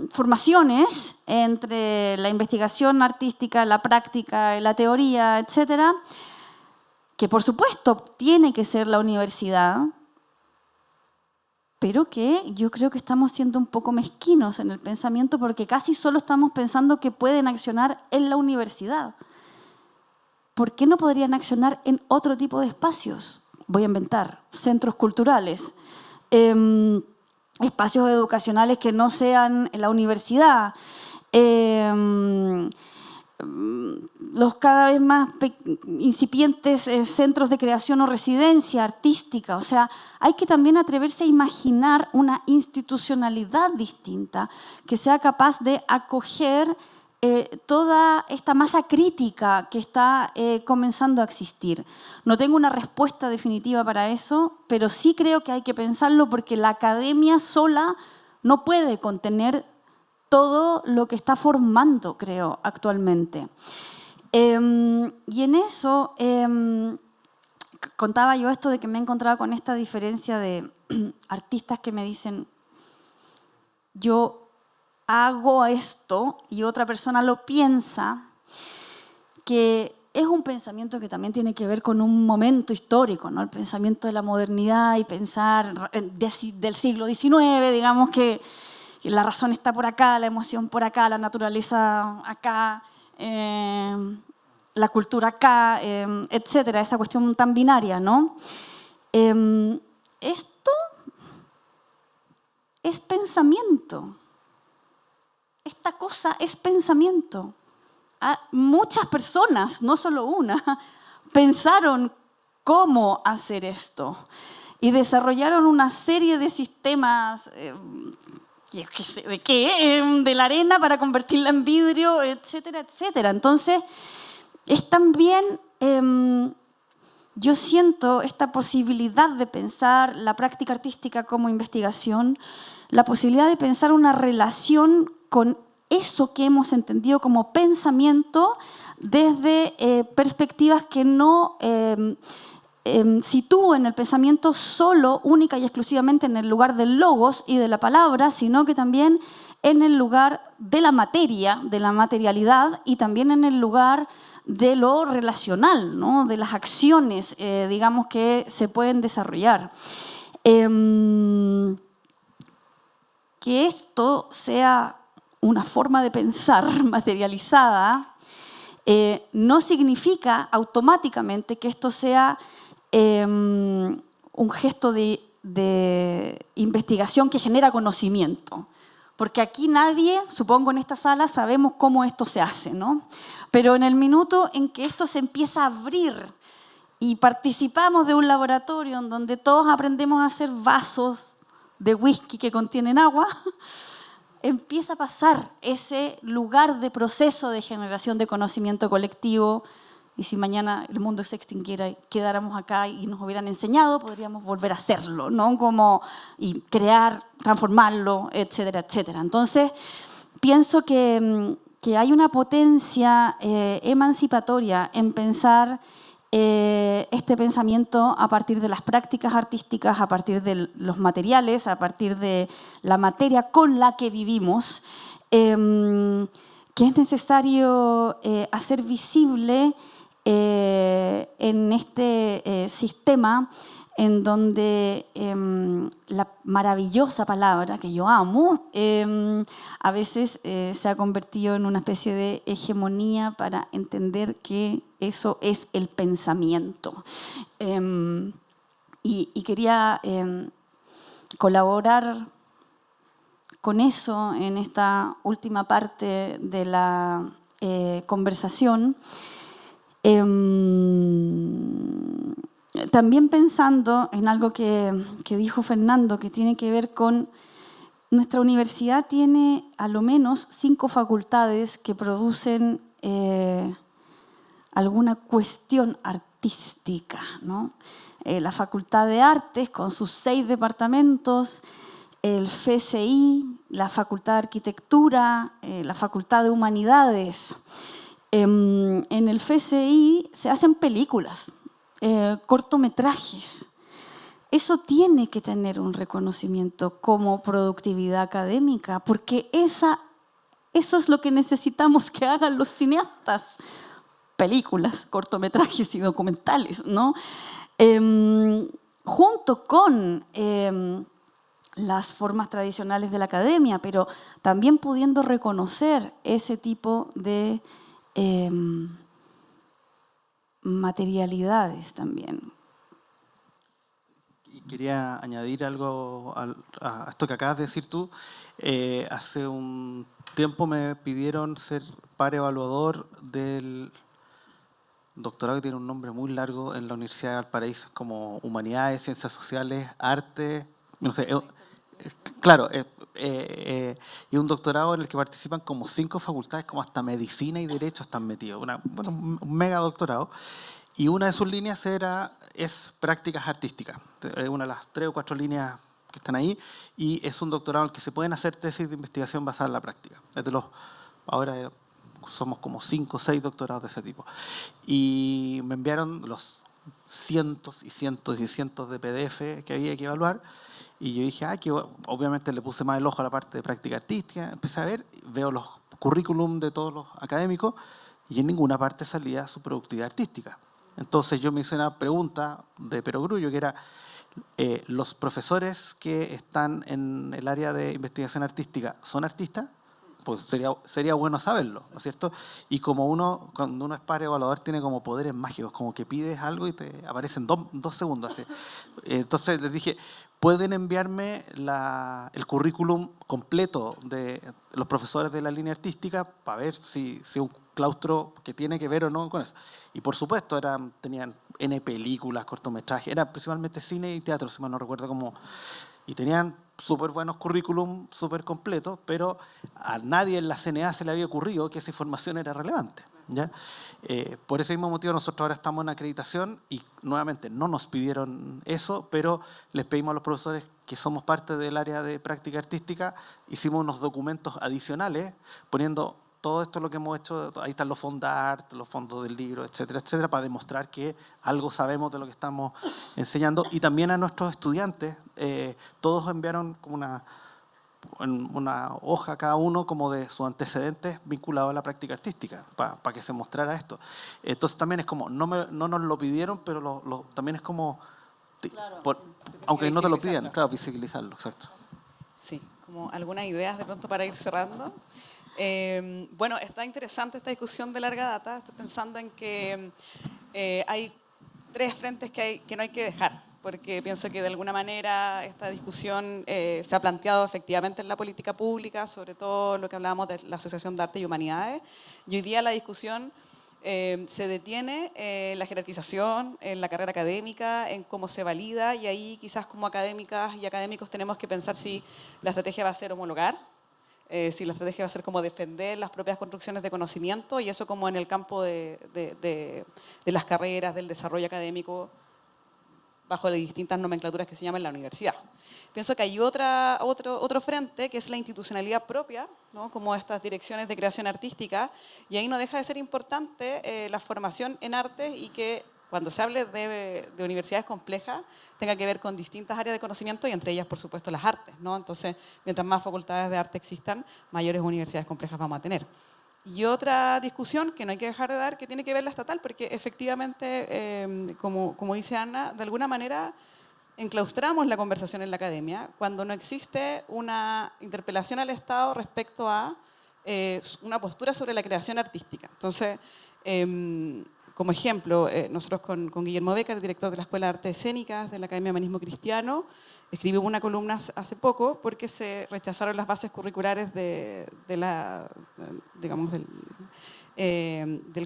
formaciones entre la investigación artística, la práctica, la teoría, etcétera, que por supuesto tiene que ser la universidad, pero que yo creo que estamos siendo un poco mezquinos en el pensamiento porque casi solo estamos pensando que pueden accionar en la universidad. ¿Por qué no podrían accionar en otro tipo de espacios? Voy a inventar, centros culturales, espacios educacionales que no sean la universidad, los cada vez más incipientes centros de creación o residencia artística. O sea, hay que también atreverse a imaginar una institucionalidad distinta que sea capaz de acoger toda esta masa crítica que está comenzando a existir. No tengo una respuesta definitiva para eso, pero sí creo que hay que pensarlo porque la academia sola no puede contener todo lo que está formando, creo, actualmente. Y en eso contaba yo esto de que me he encontrado con esta diferencia de artistas que me dicen yo hago esto y otra persona lo piensa, que es un pensamiento que también tiene que ver con un momento histórico, ¿no? El pensamiento de la modernidad y pensar del siglo XIX, digamos que la razón está por acá, la emoción por acá, la naturaleza acá, la cultura acá, etcétera, esa cuestión tan binaria, ¿no? Esto es pensamiento. Esta cosa es pensamiento. Muchas personas, no solo una, pensaron cómo hacer esto y desarrollaron una serie de sistemas de la arena para convertirla en vidrio, etcétera, etcétera. Entonces, es también, yo siento esta posibilidad de pensar la práctica artística como investigación, la posibilidad de pensar una relación con eso que hemos entendido como pensamiento desde perspectivas que no sitúen el pensamiento solo, única y exclusivamente en el lugar del logos y de la palabra, sino que también en el lugar de la materia, de la materialidad y también en el lugar de lo relacional, ¿no? De las acciones, digamos, que se pueden desarrollar. que esto sea una forma de pensar materializada no significa automáticamente que esto sea un gesto de investigación que genera conocimiento. Porque aquí nadie, supongo en esta sala, sabemos cómo esto se hace, ¿no? Pero en el minuto en que esto se empieza a abrir y participamos de un laboratorio en donde todos aprendemos a hacer vasos de whisky que contienen agua, empieza a pasar ese lugar de proceso de generación de conocimiento colectivo. Y si mañana el mundo se extinguiera y quedáramos acá y nos hubieran enseñado, podríamos volver a hacerlo, ¿no? Y crear, transformarlo, etcétera, etcétera. Entonces, pienso que hay una potencia emancipatoria en pensar este pensamiento a partir de las prácticas artísticas, a partir de los materiales, a partir de la materia con la que vivimos, que es necesario hacer visible en este sistema en donde la maravillosa palabra que yo amo a veces se ha convertido en una especie de hegemonía para entender que eso es el pensamiento. Y quería colaborar con eso en esta última parte de la conversación. También pensando en algo que dijo Fernando, que tiene que ver con nuestra universidad tiene a lo menos 5 facultades que producen alguna cuestión artística, ¿no? La Facultad de Artes con sus 6 departamentos, el FCI, la Facultad de Arquitectura, la Facultad de Humanidades. En el FCI se hacen películas, cortometrajes. Eso tiene que tener un reconocimiento como productividad académica, porque eso es lo que necesitamos que hagan los cineastas. Películas, cortometrajes y documentales, ¿no? Junto con las formas tradicionales de la academia, pero también pudiendo reconocer ese tipo de materialidades también. Y quería añadir algo a esto que acabas de decir tú. Hace un tiempo me pidieron ser par evaluador del doctorado que tiene un nombre muy largo en la Universidad de Valparaíso, como Humanidades, Ciencias Sociales, Arte, no sé, claro, y un doctorado en el que participan como 5 facultades, como hasta Medicina y Derecho están metidos, un mega doctorado. Y una de sus líneas es prácticas artísticas, es una de las 3 o 4 líneas que están ahí, y es un doctorado en el que se pueden hacer tesis de investigación basada en la práctica. Ahora somos como 5 o 6 doctorados de ese tipo. Y me enviaron los cientos y cientos y cientos de PDF que había que evaluar, y yo dije, que obviamente le puse más el ojo a la parte de práctica artística, empecé a ver, veo los currículum de todos los académicos, y en ninguna parte salía su productividad artística. Entonces yo me hice una pregunta de perogrullo, que era, ¿los profesores que están en el área de investigación artística son artistas? Pues sería bueno saberlo, ¿no es cierto? Y como cuando uno es par evaluador, tiene como poderes mágicos, como que pides algo y te aparecen 2 segundos. Así. Entonces les dije, ¿pueden enviarme el currículum completo de los profesores de la línea artística para ver si un claustro que tiene que ver o no con eso? Y por supuesto, tenían N películas, cortometrajes, era principalmente cine y teatro, si mal no recuerdo cómo. Y tenían súper buenos currículum, súper completos, pero a nadie en la CNA se le había ocurrido que esa información era relevante, ¿ya? Por ese mismo motivo nosotros ahora estamos en acreditación y nuevamente no nos pidieron eso, pero les pedimos a los profesores que somos parte del área de práctica artística, hicimos unos documentos adicionales poniendo todo esto lo que hemos hecho, ahí están los fondos de arte, los fondos del libro, etcétera, etcétera, para demostrar que algo sabemos de lo que estamos enseñando. Y también a nuestros estudiantes, todos enviaron como una hoja cada uno como de sus antecedentes vinculados a la práctica artística, para que se mostrara esto. Entonces también es como, no nos lo pidieron, pero también es como, Claro, aunque no te lo pidan, claro, visibilizarlo, exacto. Sí, como algunas ideas de pronto para ir cerrando. Bueno, está interesante esta discusión de larga data. Estoy pensando en que hay 3 frentes que no hay que dejar, porque pienso que de alguna manera esta discusión se ha planteado efectivamente en la política pública, sobre todo lo que hablábamos de la Asociación de Arte y Humanidades. Y hoy día la discusión se detiene en la jerarquización, en la carrera académica, en cómo se valida, y ahí quizás como académicas y académicos tenemos que pensar si la estrategia va a ser homologar, si la estrategia va a ser como defender las propias construcciones de conocimiento, y eso como en el campo de las carreras, del desarrollo académico, bajo las distintas nomenclaturas que se llaman en la universidad. Pienso que hay otro frente, que es la institucionalidad propia, ¿no? Como estas direcciones de creación artística, y ahí no deja de ser importante la formación en artes, y que cuando se hable de universidades complejas tenga que ver con distintas áreas de conocimiento, y entre ellas, por supuesto, las artes, ¿no? Entonces, mientras más facultades de arte existan, mayores universidades complejas vamos a tener. Y otra discusión que no hay que dejar de dar, que tiene que ver la estatal, porque efectivamente, como dice Ana, de alguna manera enclaustramos la conversación en la academia cuando no existe una interpelación al Estado respecto a una postura sobre la creación artística. Entonces, como ejemplo, nosotros con Guillermo Becker, director de la Escuela de Artes Escénicas de la Academia de Humanismo Cristiano, escribimos una columna hace poco porque se rechazaron las bases curriculares del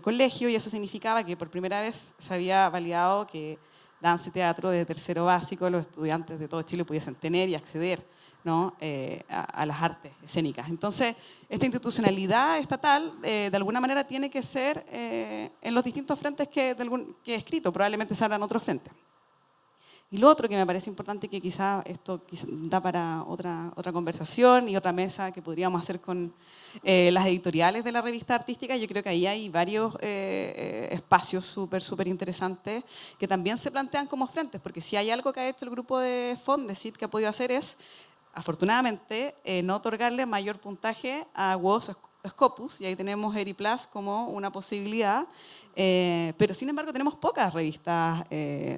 colegio, y eso significaba que por primera vez se había validado que danza y teatro de tercero básico los estudiantes de todo Chile pudiesen tener y acceder, ¿no? a las artes escénicas. Entonces, esta institucionalidad estatal de alguna manera tiene que ser en los distintos frentes que he escrito, probablemente se abran otros frentes. Y lo otro que me parece importante, que quizá esto da para otra conversación y otra mesa que podríamos hacer con las editoriales de la revista artística, yo creo que ahí hay varios espacios súper interesantes que también se plantean como frentes, porque si hay algo que ha hecho el grupo de Fondesit que ha podido hacer es, afortunadamente, no otorgarle mayor puntaje a WOS Scopus, y ahí tenemos Eriplus como una posibilidad, pero sin embargo tenemos pocas revistas,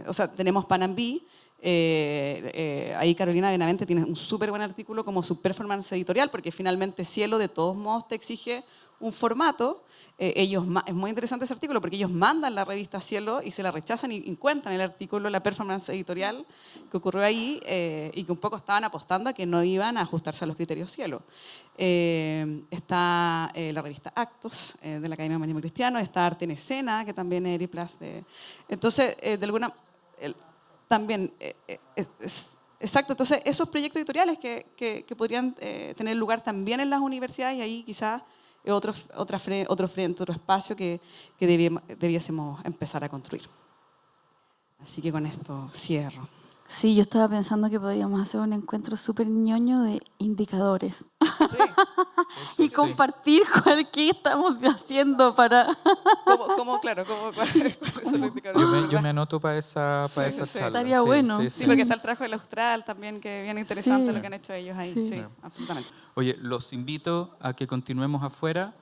o sea, tenemos Panambí, ahí Carolina Benavente tiene un súper buen artículo como su performance editorial, porque finalmente Cielo de todos modos te exige un formato. Es muy interesante ese artículo porque ellos mandan la revista Cielo y se la rechazan, y encuentran el artículo, la performance editorial que ocurrió ahí, y que un poco estaban apostando a que no iban a ajustarse a los criterios Cielo. Está la revista Actos de la Academia de Humanismo Cristiano, está Arte en Escena, que también es Eriplus. Entonces, de alguna también exacto, entonces esos proyectos editoriales que podrían tener lugar también en las universidades, y ahí quizás otro frente, otro espacio que debiésemos empezar a construir. Así que con esto cierro. Sí, yo estaba pensando que podríamos hacer un encuentro súper ñoño de indicadores. Sí. Y compartir qué estamos haciendo para... Yo me anoto para esa charla. Estaría bueno. Sí, porque está el trabajo del Austral también, que bien interesante lo que han hecho ellos ahí. Sí, absolutamente. Oye, los invito a que continuemos afuera.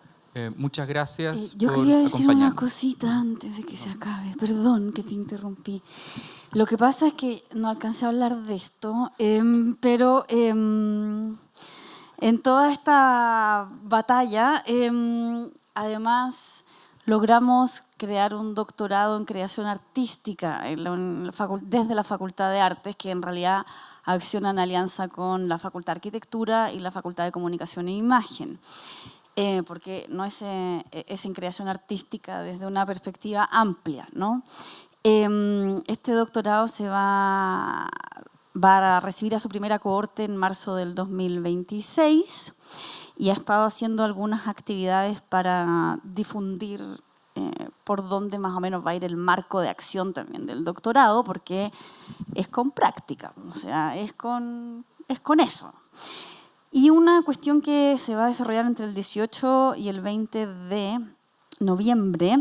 Muchas gracias yo por quería decir acompañarnos. una cosita antes de que se acabe. Perdón que te interrumpí. Lo que pasa es que no alcancé a hablar de esto, pero en toda esta batalla, además, logramos crear un doctorado en creación artística desde la Facultad de Artes, que en realidad acciona en alianza con la Facultad de Arquitectura y la Facultad de Comunicación e Imagen. Porque no es en creación artística desde una perspectiva amplia, ¿no? Este doctorado se va a recibir a su primera cohorte en marzo del 2026 y ha estado haciendo algunas actividades para difundir por dónde más o menos va a ir el marco de acción también del doctorado, porque es con práctica, o sea, es con eso. Y una cuestión que se va a desarrollar entre el 18 y el 20 de noviembre,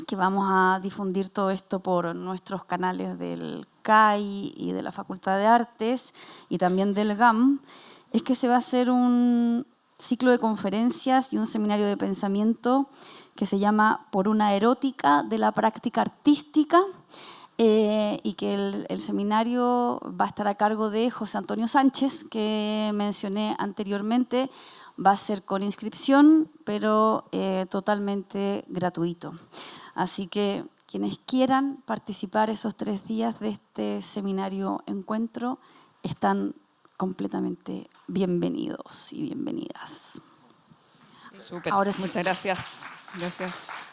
que vamos a difundir todo esto por nuestros canales del CAI y de la Facultad de Artes y también del GAM, es que se va a hacer un ciclo de conferencias y un seminario de pensamiento que se llama Por una erótica de la práctica artística, y que el seminario va a estar a cargo de José Antonio Sánchez, que mencioné anteriormente. Va a ser con inscripción, pero totalmente gratuito. Así que quienes quieran participar esos 3 días de este seminario encuentro están completamente bienvenidos y bienvenidas. Súper, Ahora sí. muchas gracias. Gracias.